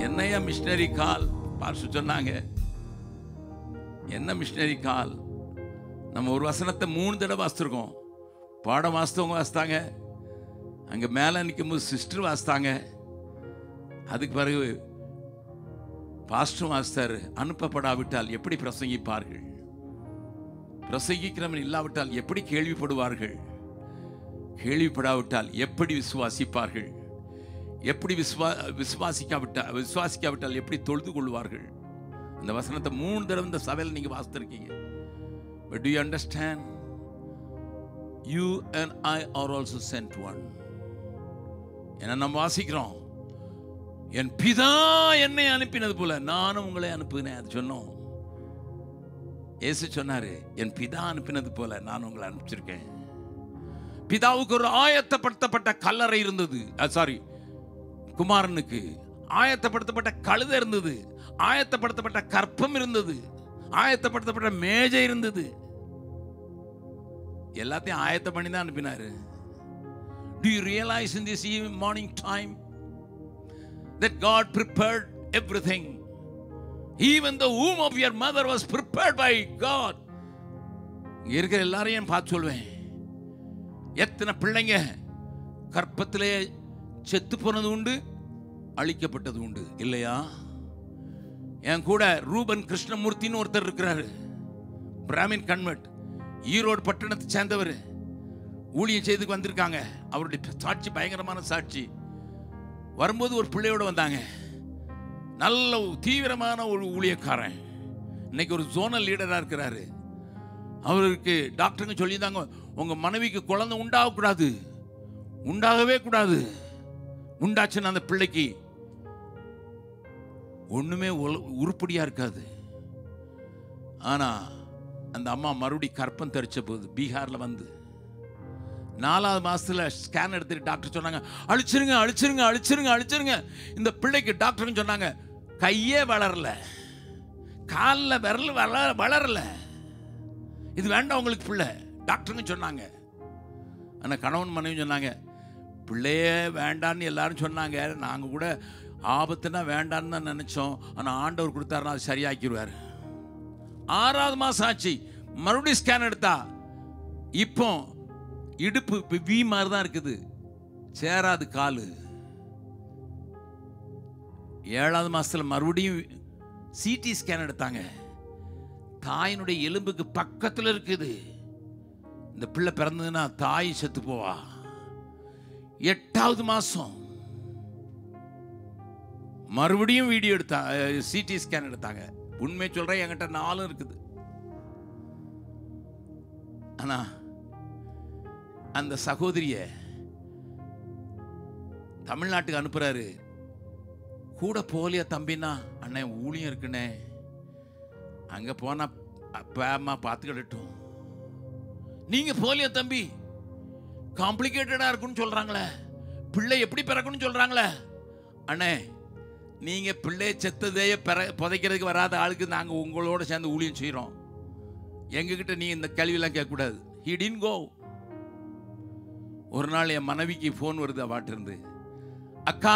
என்னைய மிஷனரி கால். பாஸ்டர் சொன்னாங்க, என்ன மிஷனரி கால்? நம்ம ஒரு வசனத்தை 3 தடவை வாசித்திருக்கோம். பாடம் வாசித்தவங்க வாசித்தாங்க, அங்கே மேலே நிற்கும் போது சிஸ்டர் வாசித்தாங்க, அதுக்கு பிறகு பாஸ்டர் வாசித்தார். அனுப்பப்படாவிட்டால் எப்படி பிரசங்கிப்பார்கள்? பிரசங்கிக்கிறவன் இல்லாவிட்டால் எப்படி கேள்விப்படுவார்கள்? கேள்விப்படாவிட்டால் எப்படி விசுவாசிப்பார்கள்? எப்படி விசுவாசிக்காவிட்டால் எப்படி தொழுது கொள்வார்கள்? அந்த வசனத்தை 3 தடவை இந்த சபையில் நீங்க வாசித்திருக்கீங்க. But do you understand? You and I are also sent one. என்ன நம்ம வாசிக்கிறோம், என் பிதா என்னை அனுப்பினது போல நானும் உங்களை அனுப்புகிறேன். அது சொன்னோம். இயேசு சொன்னாரு, என் பிதா அனுப்பினது போல நான் உங்களை அனுப்பிச்சிருக்கேன். பிதாவுக்கு ஒரு ஆயத்தப்படுத்தப்பட்ட கல்லறை இருந்தது. குமாரனுக்கு ஆயத்தப்படுத்தப்பட்ட கழுதை இருந்தது, ஆயத்தப்படுத்தப்பட்ட கற்பம் இருந்தது, ஆயத்தப்படுத்தப்பட்ட மேஜை இருந்தது. எல்லாத்தையும் ஆயத்தம் பண்ணி தான் அனுப்பினாரு. Do you realize in this morning time that God prepared everything? Even the womb of your mother was prepared by God. இங்க இருக்கிற எல்லாரையும் பார்த்து சொல்வேன், எத்தனை பிள்ளைங்க கற்பத்திலே செத்து போனது உண்டு, அழிக்கப்பட்டது உண்டு இல்லையா? என் கூட ரூபன் கிருஷ்ணமூர்த்தின்னு ஒருத்தர் இருக்கிறாரு, பிராமின் கன்வெர்ட், ஈரோடு பட்டணத்தை சேர்ந்தவர். ஊழியம் செய்துக்கு வந்திருக்காங்க. அவருடைய சாட்சி பயங்கரமான சாட்சி. வரும்போது ஒரு பிள்ளையோட வந்தாங்க. நல்ல தீவிரமான ஒரு ஊழியக்காரன். இன்னைக்கு ஒரு ஜோனல் லீடராக இருக்கிறாரு. அவருக்கு டாக்டருங்க சொல்லியிருந்தாங்க, உங்கள் மனைவிக்கு குழந்தை உண்டாகக்கூடாது, உண்டாகவே கூடாது. உண்டாச்சுன்னு அந்த பிள்ளைக்கு ஒன்றுமே உருப்படியாக இருக்காது. ஆனால் அந்த அம்மா மறுபடி கற்பம் தரிச்ச போது பீகாரில் வந்து 4வது மாதத்தில் ஸ்கேன் எடுத்துட்டு டாக்டர் சொன்னாங்க, அழிச்சிருங்க அழிச்சிருங்க அழிச்சிருங்க அழிச்சிருங்க. இந்த பிள்ளைக்கு டாக்டருங்க சொன்னாங்க, கையே வளரல, காலில் விரல் வளரல, இது வேண்டாம் உங்களுக்கு பிள்ளை, டாக்டருங்க சொன்னாங்க. ஆனால் கணவன் மனைவி சொன்னாங்க, பிள்ளையே வேண்டான்னு எல்லாரும் சொன்னாங்க, நாங்கள் கூட ஆபத்துனா வேண்டான்னு தான் நினச்சோம், ஆனால் ஆண்டவர் கொடுத்தாருன்னா அது சரியாக்கிடுவார். 6வது மாதம் ஆச்சு, மறுபடியும் ஸ்கேன் எடுத்தா இப்போ இடுப்பு வி மாதிரி தான் இருக்குது, சேராது காலு. 7வது மாதத்தில் மறுபடியும் சிடி ஸ்கேன் எடுத்தாங்க, தாயினுடைய எலும்புக்கு பக்கத்தில் இருக்குது. இந்த பிள்ளை பிறந்ததுன்னா தாய் செத்து போவா. 8வது மாதம் மறுபடியும் வீடியோ எடுத்தாங்க, சிடி ஸ்கேன் எடுத்தாங்க. உண்மை சொல்றேன், என்கிட்ட 4 இருக்குது. ஆனா அந்த சகோதரிய தமிழ்நாட்டுக்கு அனுப்புறாரு. கூட போலியா தம்பினா, அண்ணன் ஊழியம் இருக்குண்ணே, அங்க போனா அப்பா அம்மா பார்த்துக்கிடட்டும். நீங்க போலியா தம்பி, காம்ப்ளிகேட்டடா இருக்குன்னு சொல்றாங்களே, பிள்ளை எப்படி பிறக்கணும்னு சொல்றாங்களே. அண்ணே, நீங்க பிள்ளை செத்ததையே புதைக்கிறதுக்கு வராத ஆளுக்கு நாங்க உங்களோட சேர்ந்து ஊழியம் செய்யறோம், எங்ககிட்ட நீ இந்த கேள்வியெல்லாம் கேட்கக்கூடாது. He didn't go. ஒரு நாள் என் மனைவிக்கு ஃபோன் வருது அவாட்டிருந்து, அக்கா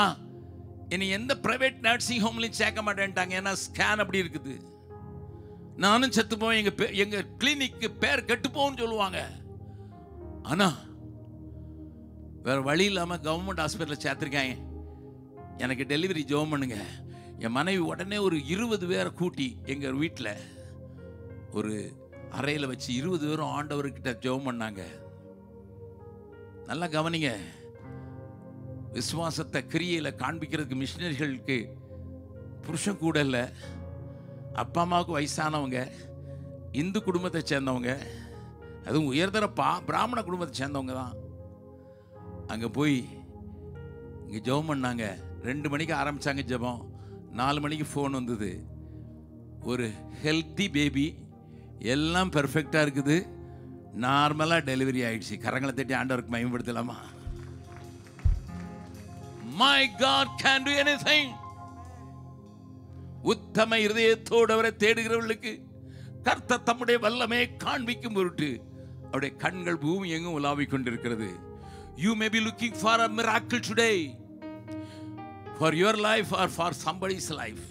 என்னை எந்த பிரைவேட் நர்சிங் ஹோம்லையும் சேர்க்க மாட்டேன்ட்டாங்க, ஏன்னா ஸ்கேன் அப்படி இருக்குது, நானும் செத்து போவேன், எங்க கிளினிக்கு பேர் கெட்டு போன்னு சொல்லுவாங்க. ஆனா வேற வழி இல்லாமல் கவர்மெண்ட் ஹாஸ்பிட்டலில் சேர்த்துருக்காங்க, எனக்கு டெலிவரி ஜெபம் பண்ணுங்க. என் மனைவி உடனே ஒரு 20 பேரை கூட்டி எங்கள் வீட்டில் ஒரு அறையில் வச்சு 20 பேரும் ஆண்டவர்கிட்ட ஜெபம் பண்ணாங்க. நல்லா கவனிங்க, விசுவாசத்தை கிரியையில் காண்பிக்கிறதுக்கு மிஷினரிகளுக்கு புருஷன் கூட இல்லை, அப்பா அம்மாவுக்கு வயசானவங்க, இந்து குடும்பத்தை சேர்ந்தவங்க, அதுவும் உயர்தர பிராமண குடும்பத்தை சேர்ந்தவங்க தான் அங்கே போய் இங்கே ஜெபம் பண்ணாங்க. 2 மணிக்கு ஆரம்பித்தாங்க ஜெபம், 4 மணிக்கு ஃபோன் வந்தது. ஒரு ஹெல்த்தி பேபி, எல்லாம் பெர்ஃபெக்டாக இருக்குது, நார்மலாக டெலிவரி ஆயிடுச்சு. கரங்களை தட்டி ஆண்டவருக்கு மகிமைப்படுத்தலாமா? My God can do anything. உத்தம இருதயத்தோடு அவரை தேடுகிறவர்களுக்கு கர்த்தர் தம்முடைய வல்லமையை காண்பிக்கும் பொருட்டு அவருடைய கண்கள் பூமி எங்கும் உலாவிக் கொண்டிருக்கிறது. You may be looking for a miracle today, for your life or for somebody's life.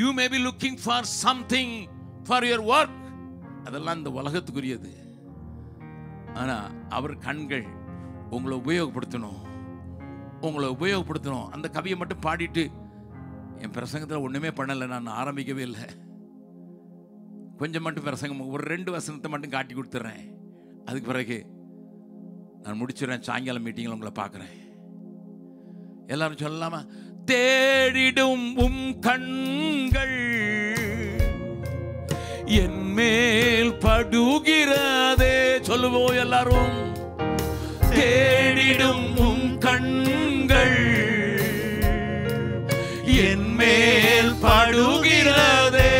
You may be looking for something for your work. அதெல்லாம் இந்த உலகத்துக்குரியது. ஆனா அவர் கண்கள் உங்களை உபயோகப்படுத்தணும், உங்களை உபயோகப்படுத்தணும். அந்த கவியை மட்டும் பாடிட்டு என் பிரசங்கத்தில் ஒன்றுமே பண்ணலை, நான் ஆரம்பிக்கவே இல்லை. கொஞ்சம் மட்டும் பிரசங்கம், ஒரு 2 வசனத்தை மட்டும் காட்டி கொடுத்துட்றேன். அதுக்கு பிறகு நான் முடிச்சிடுறேன். சாயங்காலம் மீட்டிங்கில் உங்களை பார்க்குறேன். எல்லாரும் சொல்லலாமா? தேடிடும் கண்கள் என் மேல் படுகிறதே. சொல்லுவோம் எல்லாரும். தேடிடும் கண்கள் என் மேல் படுகிறதே.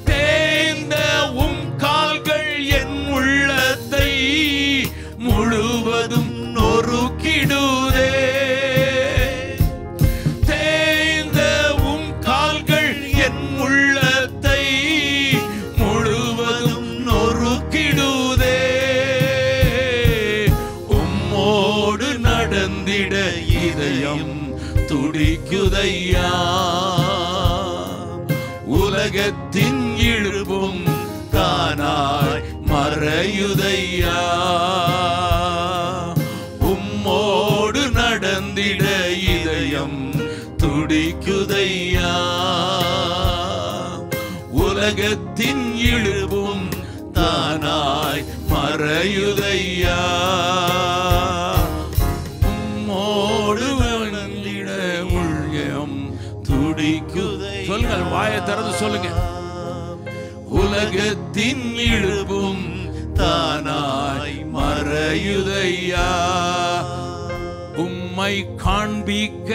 தேய்ந்த கால்கள் என் உள்ளத்தை முழுவதும் நொறுக்கிடுதே. தேய்ந்த கால்கள் என் உள்ளத்தை முழுவதும் நொறுக்கிடுதே. நடந்திட இதயம் துடிக்குதையா. உலகத்தின் இழுப்பும் தானாய் மறையுதையா. உம்மோடு நடந்திட இதயம் துடிக்குதையா. உலகத்தின் இழுப்பும் தானாய் மறையுதையா. உம்மோடு நடந்திட உள்ளம் துடிக்குதை. சொல்லுங்கள், வாயை திறந்து சொல்லுங்க. உலகத்தின் இழுப்பும் தானாய் மறையுதையா. உம்மை காண்பிக்க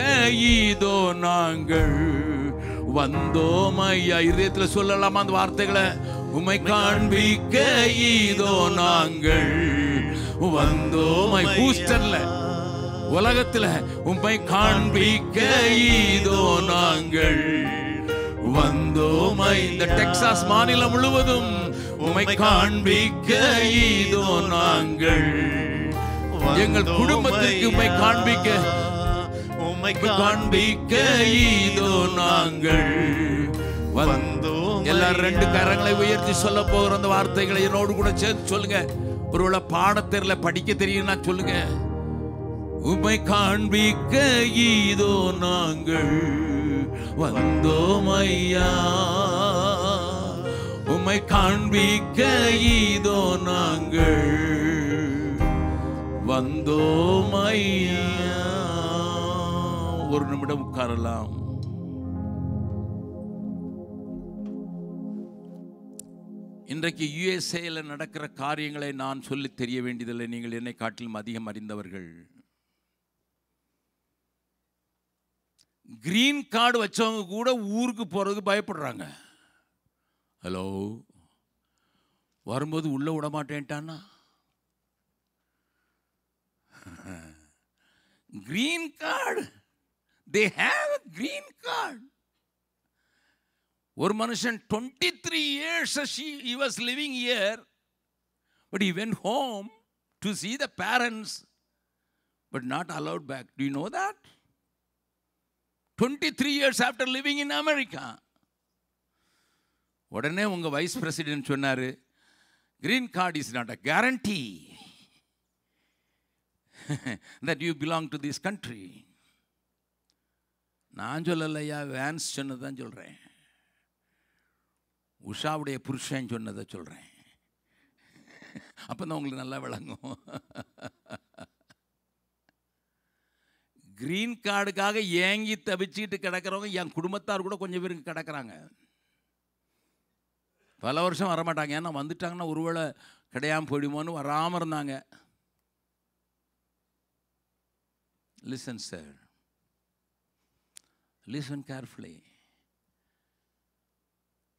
இதோ நாங்கள் வந்தோமையா. இதயத்தில் சொல்லலாமா அந்த வார்த்தைகளை? உம்மை காண்பிக்க இதோ நாங்கள் வந்தோமை. ஹூஸ்டன்ல உலகத்துல உம்மை காண்பிக்க இதோ நாங்கள் வந்தோமை. இந்த டெக்சாஸ் மாநிலம் முழுவதும் உம்மை காண்பிக்க இதோ நாங்கள். எங்கள் குடும்பத்திற்கு உம்மை காண்பிக்க, உம்மை காண்பிக்க இதோ நாங்கள் வந்தோம். எல்லாரும் ரெண்டு கரங்களை உயர்த்தி சொல்ல போகிற அந்த வார்த்தைகளை என்னோடு கூட சேர்த்து சொல்லுங்க. ஒருவேளை பாடத்தெரியல, படிக்க தெரியும்னா சொல்லுங்க. உம்மை காண்பிக்க இதோ நாங்கள் வந்தோமையா. உம்மை காண்பிக்க இதோ நாங்கள் வந்தோமையா. ஒரு நிமிடம் உட்காரலாம். இன்றைக்கு யுஎஸ்ஏல நடக்கிற காரியங்களை நான் சொல்லி தெரிய வேண்டியதில்லை. நீங்கள் என்னை காட்டிலும் அதிகம் அறிந்தவர்கள். கிரீன் கார்டு வச்சவங்க கூட ஊருக்கு போறதுக்கு பயப்படுறாங்க. ஹலோ, வரும்போது உள்ள விட மாட்டேன்ட்டானா? Green card, they have a green card. ஒரு மனுஷன் 23 years he was living here, but he went home to see the parents, but not allowed back. Do you know that? 23 years after living in America. உடனே உங்க vice president சொன்னாரு, green card is not a guarantee that you belong to this country. நான் சொல்லலையா, vans சொன்னதான் சொல்றேன். உஷாவுடைய புருஷன் சொன்னதை சொல்றேன். அப்பதான் உங்களுக்கு நல்லா விளங்கும். கிரீன் கார்டுக்காக ஏங்கி தவிச்சிட்டு கிடக்கிறவங்க என் குடும்பத்தார் கூட கொஞ்சம் பேருக்கு கிடக்கிறாங்க. பல வருஷம் வரமாட்டாங்க. ஏன்னா வந்துட்டாங்கன்னா ஒருவேளை கிடையாமல் போயிடுமோன்னு வராமல் இருந்தாங்க. Listen sir, listen carefully.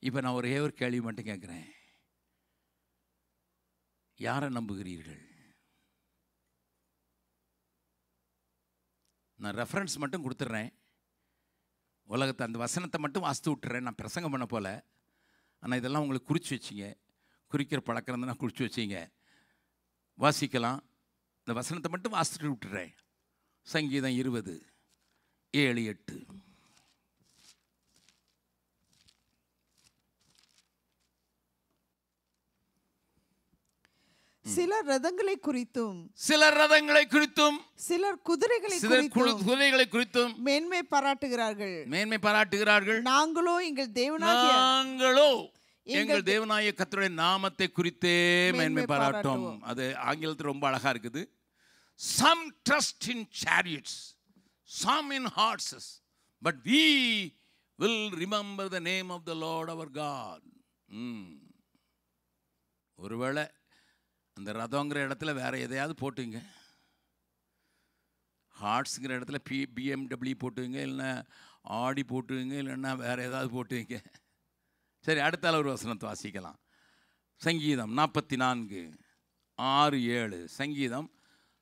இப்போ நான் ஒரே ஒரு கேள்வி மட்டும் கேட்குறேன். யாரை நம்புகிறீர்கள்? நான் ரெஃபரன்ஸ் மட்டும் கொடுத்துட்றேன். உலகத்தை அந்த வசனத்தை மட்டும் வாசித்து விட்டுறேன். நான் பிரசங்கம் பண்ண போல. ஆனால் இதெல்லாம் உங்களுக்கு குறித்து வச்சிங்க. குறிக்கிற பழக்கம் இருந்தால் குறித்து வச்சிங்க. வாசிக்கலாம். இந்த வசனத்தை மட்டும் வாசித்துட்டு விட்டுறேன். சங்கீதம் 20, 7, 8. சிலர் ரதங்களை குறித்தும், சிலர் ரதங்களை குறித்தும், சிலர் குதிரைகளை குறித்தும் மேன்மை பாராட்டுகிறார்கள். மேன்மை பாராட்டுகிறார்கள். நாங்களோ எங்கள் தேவனாகிய கர்த்தருடைய நாமத்தை குறித்தே மேன்மை பாராட்டும். அது ஆங்கிலத்தில் ரொம்ப அழகா இருக்குது. Some trust in chariots, some in horses, but we will remember the name of the Lord our God. ஒருவேளை அந்த ரதங்கிற இடத்துல வேற எதையாவது போட்டுங்க. ஹார்ட்ஸுங்கிற இடத்துல BMW போட்டுங்க, இல்லைன்னா ஆடி போட்டுங்க, இல்லைன்னா வேற ஏதாவது போட்டுங்க. சரி, அடுத்தால ஒரு வசனத்தை வாசிக்கலாம். சங்கீதம் 44, 6, 7. சங்கீதம்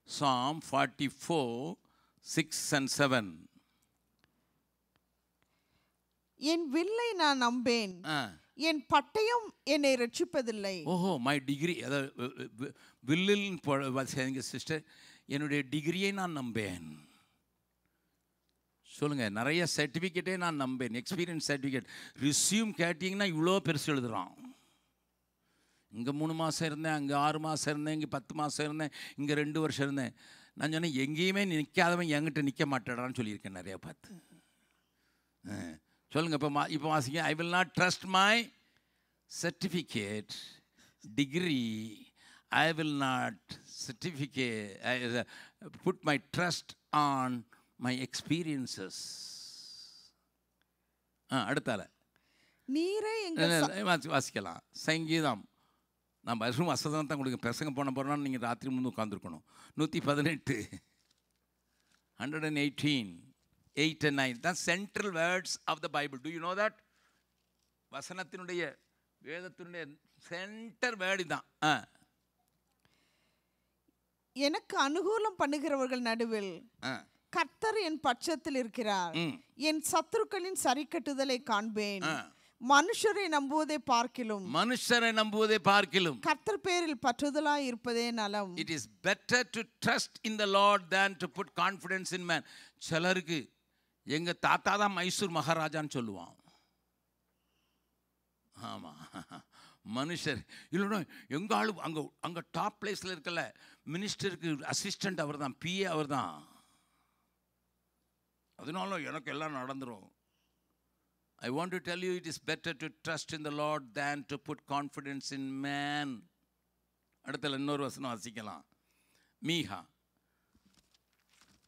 Psalm 44, 6 and 7. என் வில்லை நான் நம்பேன், என் பட்டயம் என்னை ரட்சிப்பதில்லை. ஓஹோ, மை டிகிரி. அதாவது வில்லில் சிஸ்டர், என்னுடைய டிகிரியை நான் நம்பேன். சொல்லுங்கள். நிறைய சர்டிஃபிகேட்டே நான் நம்பேன். எக்ஸ்பீரியன்ஸ் சர்டிஃபிகேட் ரிஸ்யூம் கேட்டிங்கன்னா இவ்வளோ பெருசு எழுதுகிறான். இங்கே 3 மாதம் இருந்தேன், அங்கே 6 மாதம் இருந்தேன், இங்கே 10 மாதம் இருந்தேன், இங்கே 2 வருஷம் இருந்தேன். நான் சொன்னேன், எங்கேயுமே நிற்காதவன் என்கிட்ட நிற்க மாட்டேடான்னு சொல்லியிருக்கேன் நிறையா பார்த்து. சொல்லுங்கள். இப்போ வாசிங்க. I will not trust my certificate, degree. I will not put my trust on my experiences. அடுத்தால நீரே எங்கள் வாசிக்கலாம். சங்கீதம். நான் வருஷம் வசதம் தான் கொடுங்க. பிரசங்க போன போகிறோன்னா நீங்கள் ராத்திரி முந்து உட்காந்துருக்கணும். 118, 118, 8 and 9 தான் central words of the Bible. Do you know that? வசனத்தினுடைய வேதத்தினுடைய சென்டர் வேர்டு தான். எனக்கு அனுகூலம் பண்ணுகிறவர்கள் நடுவில் கர்த்தர் என் பட்சத்தில் இருக்கிறார். என் சத்துருக்களின் சரிக்கட்டுதலை காண்பேன். மனுஷரை நம்புவதை பார்க்கிலும் கர்த்தர் பேரில் பற்றுதலாய் இருப்பதே நலம். It is better to trust in the Lord than to put confidence in man. சிலருக்கு எங்க தாத்தா தான் மைசூர் மகாராஜான்னு சொல்லுவான். ஆமாம், மனுஷர் இல்லைன்னா எங்கள் ஆளு அங்கே டாப் பிளேஸில் இருக்கல, மினிஸ்டருக்கு அசிஸ்டண்ட் அவர் தான், பிஏ அவர் தான். அதனால எனக்கு எல்லாம் நடந்துடும். I want to tell you, it is better to trust in the Lord than to put confidence in man. அடுத்தல இன்னொரு வசனம் வாசிக்கலாம்.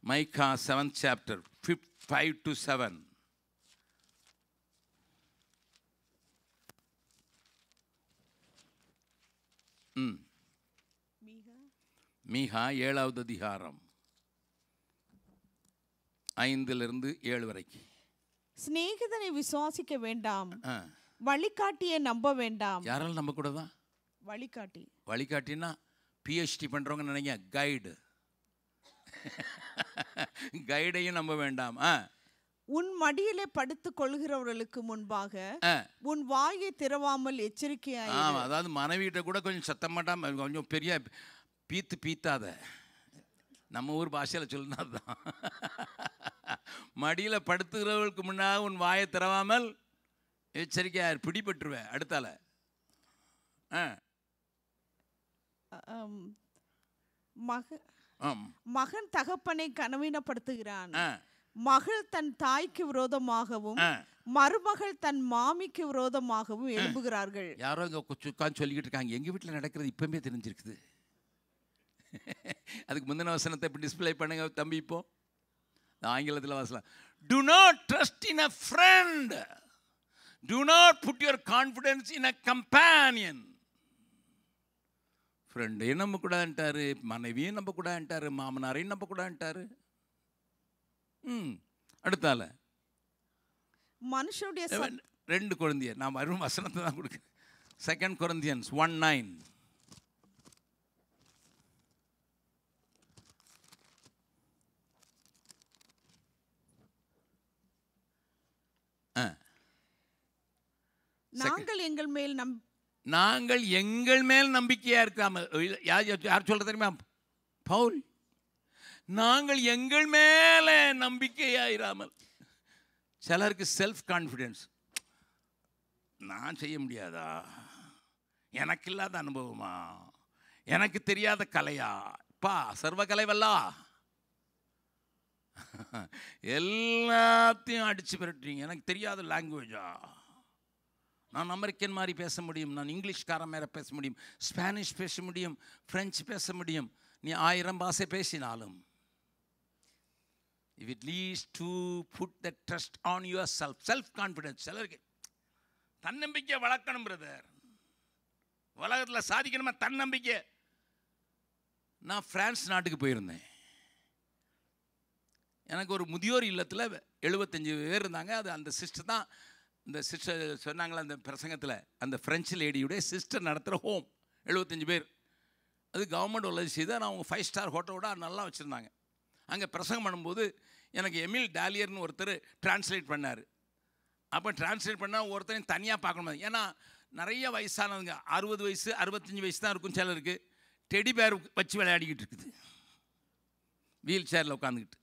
மைக்கா 7th chapter 5 to 7. மீகா 7வது அதிகாரம் 5 to 7 வரைக்கும். சிநேகிதனை விசுவாசிக்க வேண்டாம், வழிகாட்டியை நம்ப வேண்டாம். யாராலும் நம்ப கூடாதா? வழிகாட்டினா பிஹெச்டி பண்றவங்க நினைங்க, கைடையும் நம்ப வேண்டாம். உன் மடியிலே படுத்துக் கொள்கிறவர்களுக்கு முன்பாக உன் வாயை திறவாமல் எச்சரிக்கையாய். அதாவது மனைவிட்ட கூட கொஞ்சம் சத்தம் மாட்டாம, கொஞ்சம் பெரிய பீத்தாத, நம்ம ஊர் பாஷையில் சொல்லுதான். மடியில் படுத்துகிறவர்களுக்கு முன்னாக உன் வாயை திறவாமல் எச்சரிக்கையார், பிடிபட்டுருவேன். அடுத்தால மகன் தகப்பனை கனவீனப்படுத்துகிறான். மகள் தன் தாய்க்கு விரோதமாகவும் மருமகள் தன் மாமிக்கு விரோதமாகவும் எழும்புகிறார்கள். யாரோ இங்க உட்காந்து சொல்லிக்கிட்டு இருக்காங்க. எங்க வீட்டில் நடக்கிறது இப்பவுமே தெரிஞ்சிருக்குது. அதுக்கு முந்தின வசனத்தை இப்படி டிஸ்பிளே பண்ணுங்க தம்பி. இப்போ ஆங்கிலத்தில் வாசலாம். Do not trust in a friend. Do not put your confidence in a companion. ஃப்ரெண்டையும் நம்ப கூடாதுன்ட்டாரு, மனைவியும் நம்ப கூடாதுன்ட்டாரு, மாமனாரையும் நம்ப கூடாதுன்ட்டாரு. அடுத்தால மனுஷனுடைய 2 கொரிந்தியர், நான் வரும் வசனத்தை தான் கொடுக்குறேன். 2 Corinthians 1:9. நாங்கள் எங்கள் மேல் நம்பிக்கையா இருக்காம, யார் சொல்ற தெரியுமா? பவுல். நாங்கள் எங்கள் மேல நம்பிக்கையாயிராமல். சிலருக்கு செல்ஃப் கான்ஃபிடென்ஸ், நான் செய்ய முடியாதா, எனக்கு இல்லாத அனுபவமா, எனக்கு தெரியாத கலையா, பா சர்வ கலைவல்லா, எல்லாத்தையும் அடிச்சு விரட்டுறீங்க, எனக்கு தெரியாத லாங்குவேஜா, நான் அமெரிக்கன் மாதிரி பேச முடியும், நான் இங்கிலீஷ்காரன் மேலே பேச முடியும், ஸ்பானிஷ் பேச முடியும், ஃப்ரெஞ்சு பேச முடியும், நீ 1000 பாஷை பேசினாலும், if it leads to put the trust on yourself, self confidence. சிலருக்கு தன்னம்பிக்கை வளர்க்கணும் பிரதர், உலகத்தில் சாதிக்கணுமா தன்னம்பிக்கை. நான் பிரான்ஸ் நாட்டுக்கு போயிருந்தேன். எனக்கு ஒரு முதியோர் இல்லத்தில் 75 பேர் இருந்தாங்க. அது அந்த சிஸ்டர் தான், இந்த சிஸ்டர் சொன்னாங்களே அந்த பிரசங்கத்தில், அந்த ஃப்ரெஞ்சு லேடியுடைய சிஸ்டர் நடத்துகிற ஹோம். 75 பேர். அது கவர்மெண்ட் உதவி செய்து நான் அவங்க 5 ஸ்டார் ஹோட்டலோட நல்லா வச்சுருந்தாங்க. அங்கே பிரசங்கம் பண்ணும்போது எனக்கு எமில் டாலியர்னு ஒருத்தர் டிரான்ஸ்லேட் பண்ணார். அப்போ டிரான்ஸ்லேட் பண்ணால் ஒருத்தரையும் தனியாக பார்க்கணும். ஏன்னா நிறைய வயசானவங்க, 60 வயசு 65 வயசு தான் இருக்கும் சிலருக்கு. டெடி பேர் வச்சு விளையாடிக்கிட்டு இருக்குது வீல் சேரில் உட்காந்துக்கிட்டு.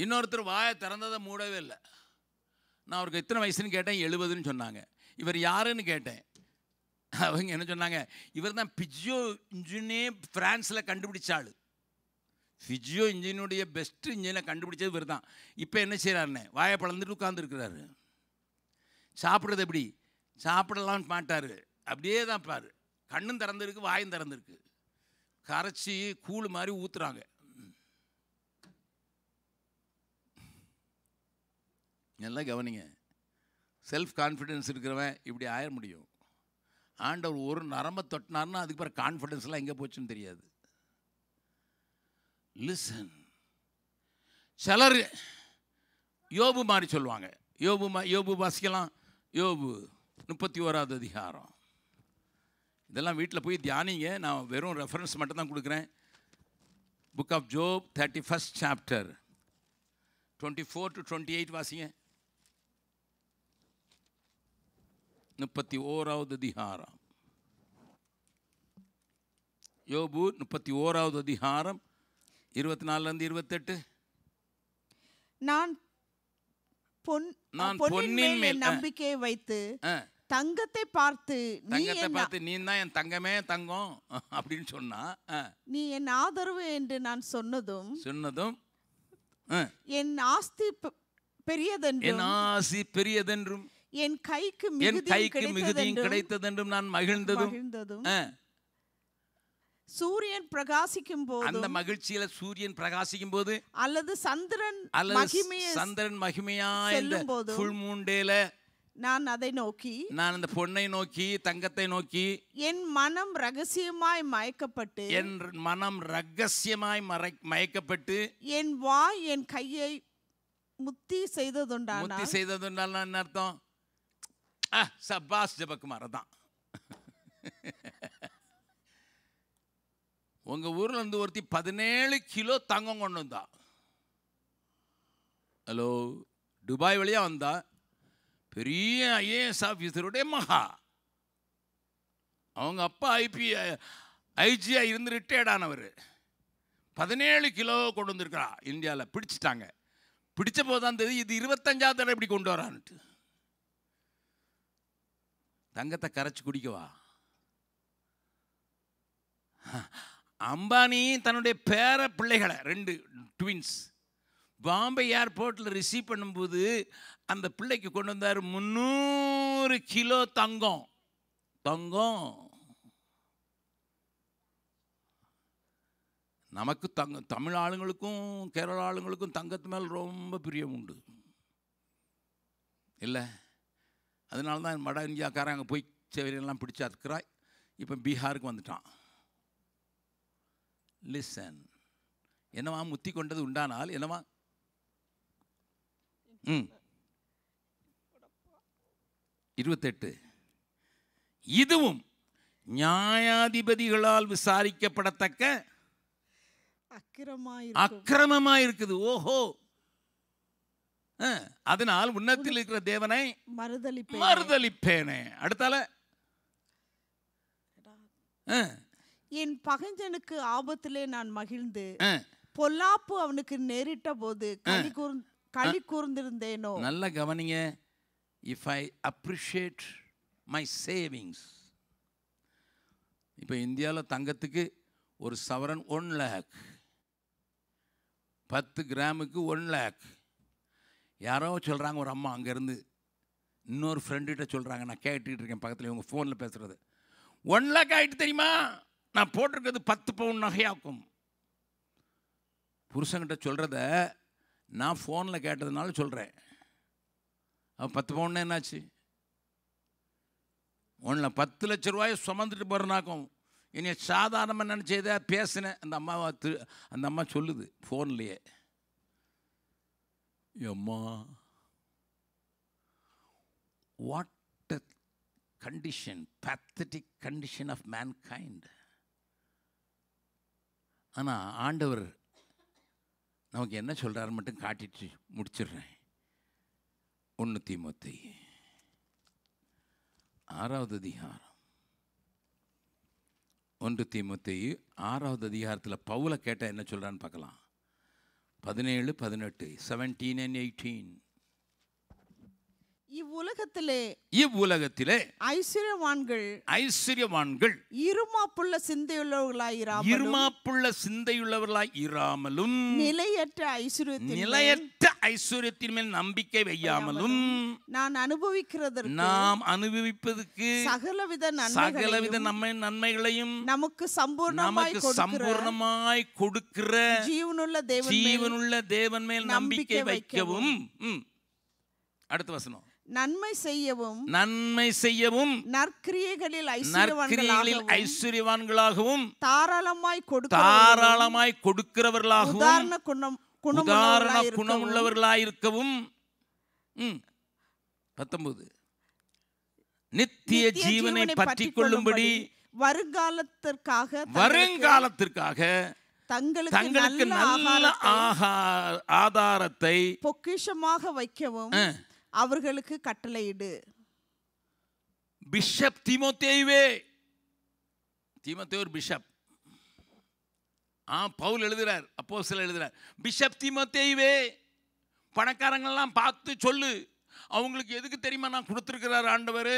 இன்னொருத்தர் வாயை திறந்ததை மூடவே இல்லை. நான் அவருக்கு எத்தனை வயசுன்னு கேட்டேன், 70ன்னு சொன்னாங்க. இவர் யாருன்னு கேட்டேன், அவங்க என்ன சொன்னாங்க, இவர் தான் பிஜியோ இன்ஜினே ஃப்ரான்ஸில் கண்டுபிடிச்ச ஆள். பிஜியோ இன்ஜினுடைய பெஸ்ட்டு இன்ஜினை கண்டுபிடிச்சது இவர் தான். இப்போ என்ன செய்கிறாருன்னு வாயை பழந்துட்டு உட்காந்துருக்கிறாரு. சாப்பிட்றது எப்படி, சாப்பிடலாம் மாட்டார், அப்படியே தான் பாரு, கண்ணும் திறந்துருக்கு வாயும் திறந்துருக்கு, கரைச்சி கூழ் மாதிரி ஊற்றுறாங்க. நல்லா கவனிங்க, செல்ஃப் கான்ஃபிடென்ஸ் இருக்கிறவன் இப்படி ஆயிட முடியும். ஆண்டவர் ஒரு நரம்பை தொட்டினார்னா அதுக்கு பிறகு கான்ஃபிடென்ஸ்லாம் எங்கே போச்சுன்னு தெரியாது. லிசன். சிலர் யோபு மாதிரி சொல்லுவாங்க. யோபு வாசிக்கலாம். யோபு 31வது அதிகாரம். இதெல்லாம் வீட்டில் போய் தியானிங்க. நான் வெறும் ரெஃபரன்ஸ் மட்டும் தான் கொடுக்குறேன். Book of Job 31st chapter 24 to 28 வாசிங்க. 31வது அதிகாரம். யோபு 31வது அதிகாரம் 24 28. நான் பொன்னின் மேல் நம்பிக்கையை வைத்து தங்கத்தை பார்த்து நீ தான் என் தங்கமே தங்கம் அப்படின்னு சொன்னா, நீ என் ஆதரவு என்று நான் சொன்னதும் என் ஆஸ்தி பெரியதென்றும் என் கைக்கு மிகுதியும் கிடைத்ததென்றும் நான் மகிழ்ந்ததும். சூரியன் பிரகாசிக்கும் போது, அந்த மகிழ்ச்சியில சூரியன் பிரகாசிக்கும் போது, அல்லது சந்திரன் மகிமையா ஃபுல் மூன் டேல நான் அதை நோக்கி, நான் அந்த பொன்னை நோக்கி தங்கத்தை நோக்கி என் மனம் ரகசியமாய் மயக்கப்பட்டு என் வாய் என் கையை முத்தி செய்ததுண்டால் என்ன அர்த்தம்? சபாஸ் ஜெபக்குமார் தான். உங்க ஊர்ல இருந்து ஒருத்தி 17 கிலோ தங்கம் கொண்டு வந்தா. ஹலோ, துபாய் வழியா வந்தா. பெரிய IAS ஆஃபீஸருடைய மகா. அவங்க அப்பா IGA இருந்து ரிட்டையர்ட் ஆனவர். 17 கிலோ கொண்டு வந்திருக்கிறா. இந்தியாவில் பிடிச்சிட்டாங்க. பிடிச்ச போதான் தெரியுது இது 25வது தடவை இப்படி கொண்டு வரான்ட்டு. தங்கத்தை கரைச்சி குடிக்கவா? அம்பானி தன்னுடைய பேர பிள்ளைகளை 2 ட்வின்ஸ் பாம்பே ஏர்போர்ட்டில் ரிசீவ் பண்ணும்போது அந்த பிள்ளைக்கு கொண்டு வந்தார் 300 கிலோ தங்கம். நமக்கு தமிழ் ஆளுங்களுக்கும் கேரள ஆளுங்களுக்கும் தங்கத்து மேல் ரொம்ப பிரியம் உண்டு இல்லை? அதனால தான் வட இந்தியாக்காரங்க போய் செவரியெல்லாம் பிடிச்சி அதுக்குறாய். இப்போ பீகாருக்கு வந்துட்டான். லிசன். என்னவா முத்தி கொண்டது உண்டானால் என்னவா? 28. இதுவும் நியாயாதிபதிகளால் விசாரிக்கப்படத்தக்க அக்கிரமமா இருக்குது. ஓஹோ, அதனால் உன்னத்தில் இருக்கிற தேவனை மறுதலிப்பேனே. அடுத்தால என் பகைஞனுக்கு ஆபத்திலே நான் மகிழ்ந்து பொல்லாப்பு அவனுக்கு நேரிட்ட போது களி கூர்ந்திருந்தேனோ. நல்ல கவனிங்க. If I appreciate my savings. இப்போ இந்தியாவில் தங்கத்துக்கு ஒரு சவரன் 1 lakh, 10 கிராமுக்கு 1 lakh. யாரோ சொல்கிறாங்க, ஒரு அம்மா அங்கேருந்து இன்னொரு ஃப்ரெண்டுகிட்ட சொல்கிறாங்க, நான் கேட்டுக்கிட்டு இருக்கேன் பக்கத்தில், இவங்க ஃபோனில் பேசுகிறது. 1 lakh ஆகிட்டு தெரியுமா? நான் போட்டிருக்கிறது 10 பவுன் நகையாக்கும். புருஷங்கிட்ட சொல்கிறத நான் ஃபோனில் கேட்டதுனால சொல்கிறேன். அவன் 10 பவுன் என்னாச்சு? 10 லட்ச ரூபாயை சுமந்துட்டு போகிறனாக்கும். இனி சாதாரணமாக நினச்சதா பேசினேன். அந்த அம்மா சொல்லுது ஃபோன்லேயே, அம்மா what a condition, pathetic condition of mankind. ஆனால் ஆண்டவர் நமக்கு என்ன சொல்கிறாரு மட்டும் காட்டிட்டு முடிச்சிடுறேன். 1 தீமோத்தேயு 6வது அதிகாரம். 1 தீமோத்தேயு 6வது அதிகாரத்தில் பவுலை கேட்டால் என்ன சொல்கிறான்னு பார்க்கலாம். 17, 18, 17 and 18. இவ்வுலகத்திலே ஐஸ்வர்யவான்கள் இருமாப்புள்ள சிந்தையுள்ளவர்களாய் இராமலும் நிலையற்ற ஐஸ்வர்யத்தின் மேல் நம்பிக்கை வையாமலும் நாம் அனுபவிப்பதற்கு சகலவித நன்மைகளையும் நமக்கு சம்பூர்ணமாய் கொடுக்கிற ஜீவனுள்ள தேவன் மேல் நம்பிக்கை வைக்கவும். அடுத்த வசனம். நன்மை செய்யவும் நற்கிரியைகளில் ஐஸ்வர்யவான்களாகவும் தாராளமாய் கொடுக்கிறவர்களாகவும் உதாரண குணமுள்ளவர்களாயிருக்கவும். 19 நித்திய ஜீவனை பற்றிக் கொள்ளும்படி வருங்காலத்திற்காக தங்களுக்கு நல்ல ஆதாரத்தை பொக்கிஷமாக வைக்கவும் அவர்களுக்கு கட்டளையிடு. பிஷப் தீமோத்தேயு பிஷப். பவுல் எழுதுறார், அப்போஸ்தலர் எழுதுறார், பிஷப் தீமோத்தேயுவே பணக்காரங்களெல்லாம் பார்த்து சொல்லு, அவங்களுக்கு எதுக்கு தெரியுமா நான் கொடுத்துருக்கிறார் ஆண்டவர்,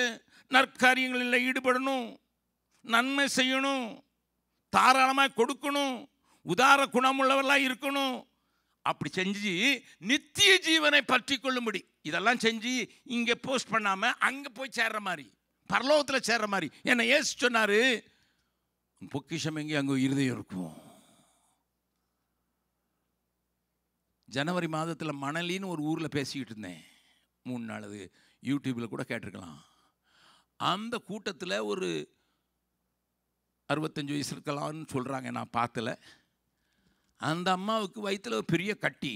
நற்காரியங்களில் ஈடுபடணும், நன்மை செய்யணும், தாராளமாக கொடுக்கணும், உதார குணமுள்ளவர்களாக இருக்கணும். அப்படி செஞ்சு நித்திய ஜீவனை பற்றி கொள்ளும்படி இதெல்லாம் செஞ்சு இங்கே போஸ்ட் பண்ணாமல் அங்கே போய் சேர்ற மாதிரி, பரலோகத்தில் சேர்ற மாதிரி. என்னை ஏசு சொன்னார், பொக்கிஷம் எங்கே அங்கே இருதயம் இருக்கும். ஜனவரி மாதத்தில் மணலின்னு ஒரு ஊரில் பேசிக்கிட்டு இருந்தேன் 3 நாள். அது யூடியூப்பில் கூட கேட்டிருக்கலாம். அந்த கூட்டத்தில் ஒரு 65 வயசு இருக்கலாம்னு சொல்கிறாங்க, நான் பார்த்தல. அந்த அம்மாவுக்கு வயிற்றில் ஒரு பெரிய கட்டி.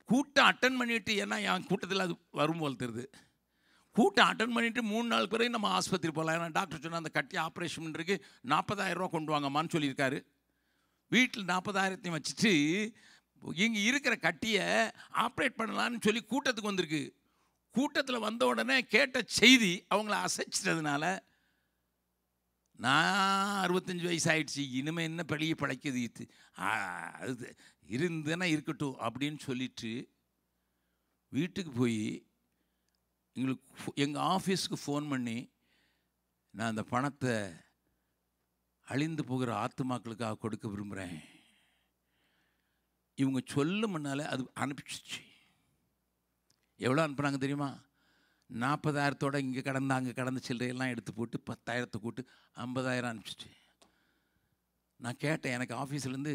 கூட்டம் அட்டன் பண்ணிவிட்டு, ஏன்னா என் கூட்டத்தில் அது வரும் போல் தெரியுது, கூட்டம் அட்டன் பண்ணிவிட்டு 3 நாள் பிறகு நம்ம ஆஸ்பத்திரி போகலாம். ஏன்னா டாக்டர் சொன்னால் அந்த கட்டி ஆப்ரேஷன் பண்ணுறதுக்கு 40,000 ரூபா கொண்டு வாங்கம்மான்னு சொல்லியிருக்காரு. வீட்டில் 40,000 வச்சுட்டு இங்கே இருக்கிற கட்டியை ஆப்ரேட் பண்ணலான்னு சொல்லி கூட்டத்துக்கு வந்திருக்கு. கூட்டத்தில் வந்த உடனே கேட்ட செய்தி அவங்கள அசைச்சிட்டதுனால, நான் 65 வயசு ஆயிடுச்சு, இனிமேல் என்ன பெரிய பழைக்குது, அது இருந்தேன்னா இருக்கட்டும் அப்படின்னு சொல்லிட்டு வீட்டுக்கு போய் எங்கள் ஆஃபீஸுக்கு ஃபோன் பண்ணி, நான் அந்த பணத்தை அழிந்து போகிற ஆத்துமாக்களுக்காக கொடுக்க விரும்புகிறேன். இவங்க சொல்ல முன்னால் அது அனுப்பிச்சிச்சு. எவ்வளோ அனுப்புனாங்க தெரியுமா? 40,000 இங்கே அங்கே கடந்த சில்லறையெல்லாம் எடுத்து போட்டு 10,000 கூட்டு 50,000 அனுப்பிச்சிட்டு. நான் கேட்டேன், எனக்கு ஆஃபீஸ்லேருந்து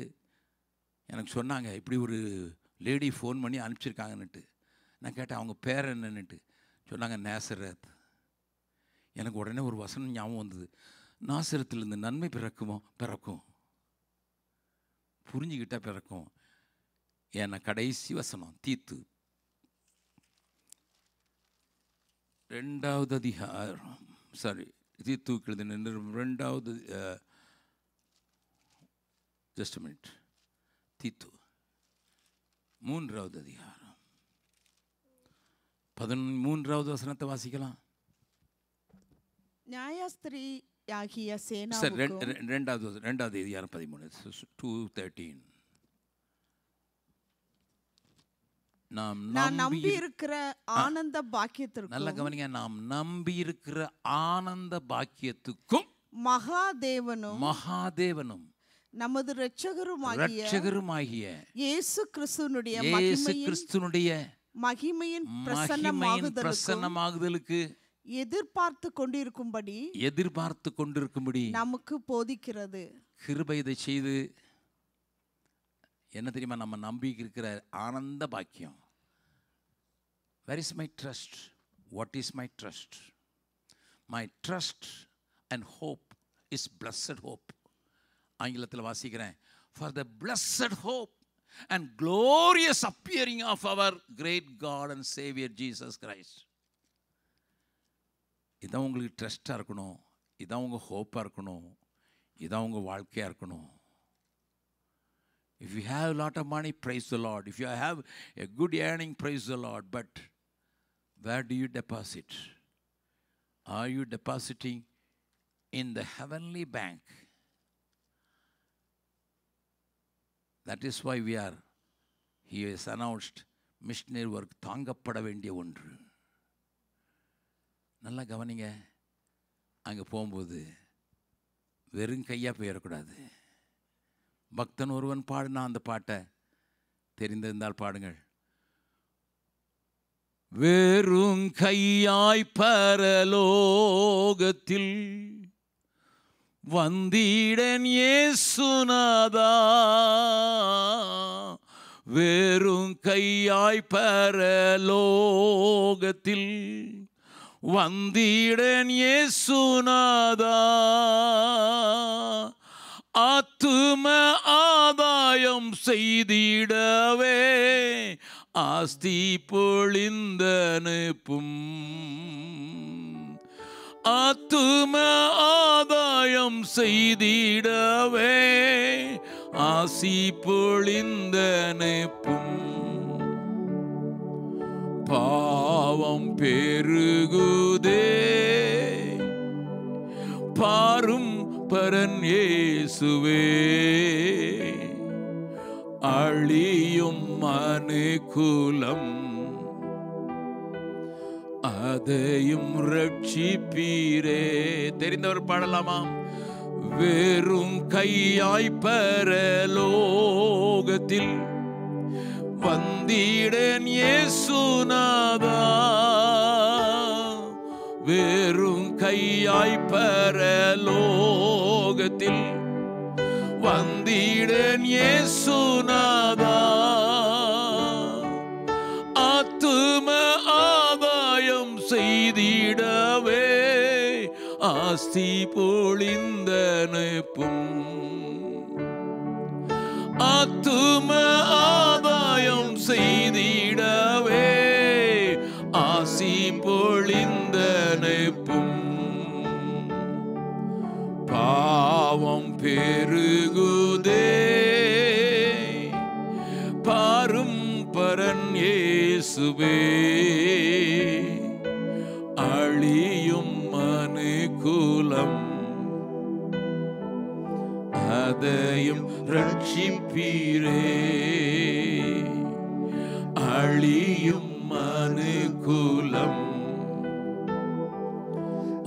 எனக்கு சொன்னாங்க, இப்படி ஒரு லேடி ஃபோன் பண்ணி அனுப்பிச்சிருக்காங்கன்னுட்டு. நான் கேட்டேன், அவங்க பேர் என்னன்னுட்டு. சொன்னாங்க, நேசரத். எனக்கு உடனே ஒரு வசனம் ஞாபகம் வந்தது, நாசரத்திலிருந்து நன்மை பிறக்கும், புரிஞ்சுக்கிட்டால் பிறக்கும். ஏன்னா கடைசி வசனம் தீத்து 2வது அதிகாரம், தீத்துவுக்கு எழுதின 2வது, ஜஸ்ட் மினிட், தீத்து 3வது அதிகாரம் 13வது வசனத்தை வாசிக்கலாம். நியாயஸ்திரி ஆகிய சேனாவுக்கும் 2வது அதிகாரம் 13, 2:13. நாம் நம்பி இருக்கிற ஆனந்த பாக்கியத்திற்கும், நல்ல கவனிங்க, நாம் நம்பி இருக்கிற ஆனந்த பாக்கியத்துக்கும் மகாதேவனும் நமது இரட்சகருமாகிய இயேசு கிறிஸ்துனுடைய மகிமையின் பிரசன்னமாகுதலுக்கு எதிர்பார்த்து கொண்டிருக்கும்படி நமக்கு போதிக்கிறது. கிருபை இதை செய்து என்ன தெரியுமா, நம்ம நம்பி இருக்கிற ஆனந்த பாக்கியம். Where is my trust? What is my trust? My trust and hope is blessed hope. ஆங்கிலத்தில் வாசிக்கிறேன், for the blessed hope and glorious appearing of our great God and Savior Jesus Christ. இதான் உங்களுக்கு ட்ரஸ்டாக இருக்கணும், இதான் உங்கள் ஹோப்பாக இருக்கணும், இதான் உங்கள் வாழ்க்கையாக இருக்கணும். If you have a lot of money, praise the Lord. If you have a good earning, praise the Lord. But where do you deposit? Are you depositing in the heavenly bank? That is why we are he has announced missionary work தாங்கப்பட வேண்டிய ஒன்று. நல்லா கவனிங்க, அங்கே போகும்போது வெறும் கையாக போயிடக்கூடாது. பக்தன் ஒருவன் பாடினா அந்த பாட்டை தெரிந்திருந்தால் பாடுங்கள். வெறும் கையாய் பரலோகத்தில் வந்திடன் இயேசுநாதா, வெறும் கையாய் பரலோகத்தில் வந்திடன் இயேசுநாதா, ஆத்தும ஆதாயம் செய்திடவே ஆஸ்தி பொழிந்தனுப்பும், ஆத்தும ஆதாயம் செய்திடவே ஆசி பொழிந்தனுப்பும். பாவம் பெருகுதே பாரும் பரன் இயேசுவே, அழியும் மனுக்குலம் அதையும் ரட்சிப்பீரே. தெரிந்தவர் பாடலாமாம். வெறும் கையாய் பரலோகத்தில் வந்திடன் இயேசுநாதா, வெறும் கையாய் பரலோகத்தில் வந்திடன் இயேசுநாதா, ஆத்தும ஆதாயம் செய்திடவே ஆஸ்தி பொழிந்தனுப்பும், ஆத்தும ஆதாயம் செய்திடவே ஆசி பொழிந்தனுப்பும். பாவம் பெருகுதே பாரும் பரன் இயேசுவே, அழியும் மனுக்குலம் அதையும் ரட்சிப்பீரே, அழியும் மனுக்குலம்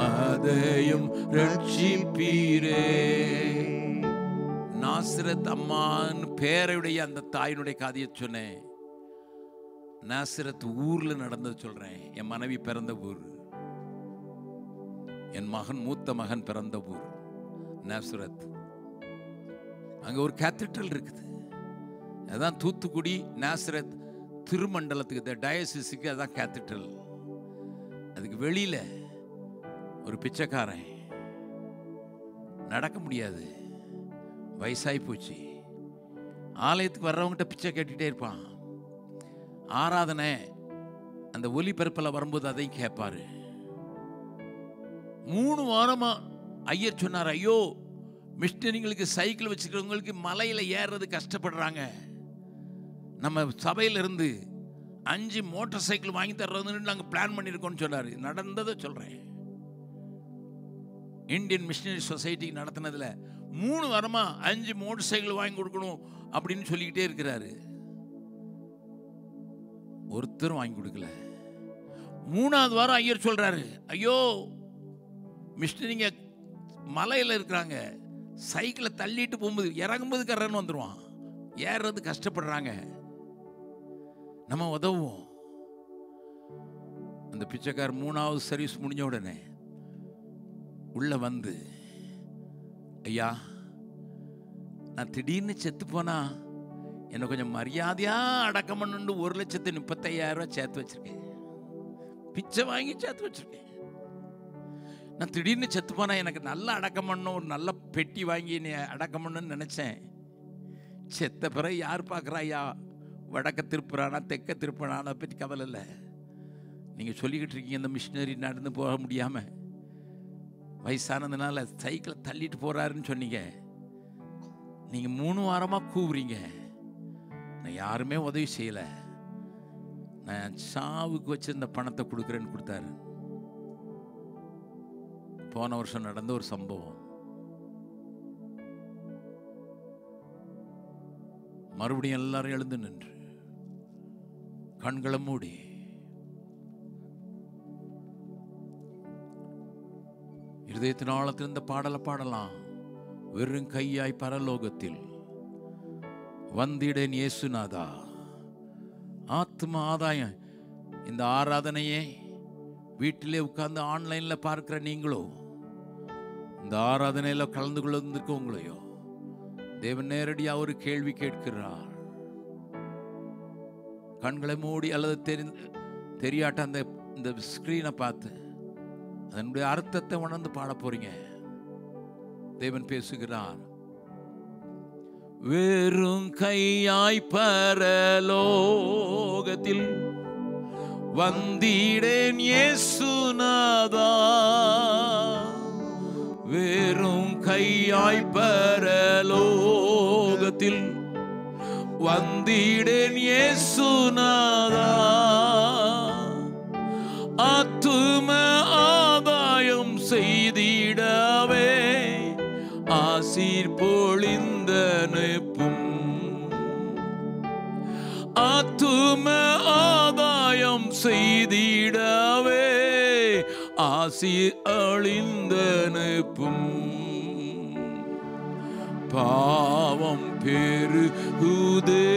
அதையும் ரட்சிப்பீரே. நாசரத் அம்மான் பேரையுடைய அந்த தாயினுடைய கதையை சொன்னேன். நாசரத் ஊர்ல நடந்தது சொல்றேன். என் மனைவி பிறந்த ஊர், என் மகன் மூத்த மகன் பிறந்த ஊர் நாசரத். அங்க ஒரு கேத்தட்ரல் இருக்குது. அதான் தூத்துக்குடி நாசரத் திருமண்டலத்துக்கு டயசிஸுக்கு அதான் கேத்தட்ரல். அதுக்கு வெளியில ஒரு பிச்சைக்காரன், நடக்க முடியாது, வயசாகி போச்சு. ஆலயத்துக்கு வர்றவங்ககிட்ட பிச்சை கேட்டுகிட்டே இருப்பான். ஆராதனை அந்த ஒலிபரப்பில் வரும்போது அதையும் கேட்பாரு. 3 வாரமா ஐயர் சொன்னார், ஐயோ மிஷினரிங்களுக்கு சைக்கிள் வச்சுக்கிறவங்களுக்கு மலையில் ஏறுறது கஷ்டப்படுறாங்க, நம்ம சபையிலிருந்து 5 மோட்டார் சைக்கிள் வாங்கி தர்றதுன்னு நாங்கள் பிளான் பண்ணியிருக்கோம்னு சொன்னார். நடந்ததை சொல்கிறேன். இந்தியன் மிஷினரி சொசைட்டிக்கு நடத்தினதில் 3 வாரமா 5 மோட்டார் சைக்கிள் வாங்கி கொடுக்கணும் அப்படின்னு சொல்லிக்கிட்டே இருக்கிறாரு. ஒருத்தரும் வாங்கி கொடுக்கல. 3ஆவது வாரம் ஐயர் சொல்றாரு, ஐயோ மிஷினரிங்க மலையில் இருக்கிறாங்க, சைக்கிளை தள்ளிட்டு போகும்போது இறங்கும்போது கரன்னு வந்துடுவான், ஏறுறது கஷ்டப்படுறாங்க, நம்ம உதவுவோம். அந்த பிச்சைக்கார் 3ஆவது சர்வீஸ் முடிஞ்ச உடனே உள்ள வந்து, ஐயா நான் திடீர்னு செத்து போனா என்ன கொஞ்சம் மரியாதையா அடக்கம் பண்ணு, 1,35,000 சேர்த்து வச்சிருக்கேன், பிச்சை வாங்கி சேர்த்து வச்சிருக்கேன். நான் திடீர்னு செத்து போனா எனக்கு நல்லா அடக்கம் பண்ணணும், ஒரு நல்ல பெட்டி வாங்கி நீ அடக்கம் பண்ணணும்னு நினைச்சேன். செத்த பிறகு யார் பார்க்குறாயா, வடக்க திருப்புறானா தெற்க திருப்புறானா, அதை பற்றி கவலை இல்லை. நீங்கள் சொல்லிக்கிட்டு இருக்கீங்க இந்த மிஷினரி நடந்து போக முடியாமல் வயசானதுனால சைக்கிளை தள்ளிட்டு போகிறாருன்னு சொன்னீங்க. நீங்கள் 3 வாரமாக கூவுறீங்க, நான் யாருமே உதவி செய்யலை, நான் சாவுக்கு வச்சிருந்த பணத்தை கொடுக்குறேன்னு கொடுத்தாரு. போன வருஷம் நடந்த ஒரு சம்பவம். மறுபடியும் எல்லாரும் எழுந்து நின்று கண்களை மூடி இருதயத்தின் ஆழத்தில் இந்த பாடலை பாடலாம். வெறும் கையாய் பரலோகத்தில் வந்திடேன் இயேசுநாதா. ஆத்ம ஆதாயம். இந்த ஆராதனையே வீட்டிலே உட்கார்ந்து ஆன்லைன்ல பார்க்கிற நீங்களோ, இந்த ஆராதனையில கலந்து கொண்டிருக்க உங்களையோ தேவன் நேரடியா ஒரு கேள்வி கேட்கிறார். கண்களை மூடி அல்லது தெரியாட்ட அந்த இந்த ஸ்கிரீனை பார்த்து அதனுடைய அர்த்தத்தை உணர்ந்து பாட போறீங்க. தேவன் பேசுகிறார். வெறும் கையாய் பரலோகத்தில் வந்திடேன் இயேசுநாதா. வெறும் கையாய் பரலோகத்தில் வந்திடேன் இயேசுநாதா. ஆத்தும ஆதாயம் செய்திடவே ஆசீர் பொழிந்தனுப்பும். ஆத்தும ஆதாயம் செய்திடவே ஆசீர் அழிந்தனுப்பும். பாவம் பெருகுதே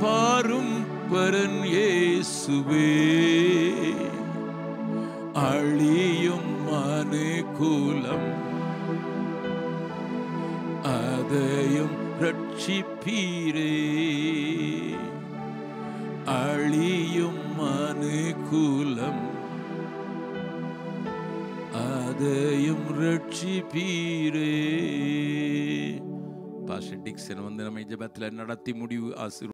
பாரும் வரன் இயேசுவே. அழியும் அனுகூலம் அதையும் ரட்சிப்பீரே. அழியும் அனுகூலம் அதையும் ரட்சிப்பீரே. பாஸ்டர் டிக்சன் வந்து நம்மை ஜெபத்தில் நடத்தி முடிவு ஆசீர்வாதம்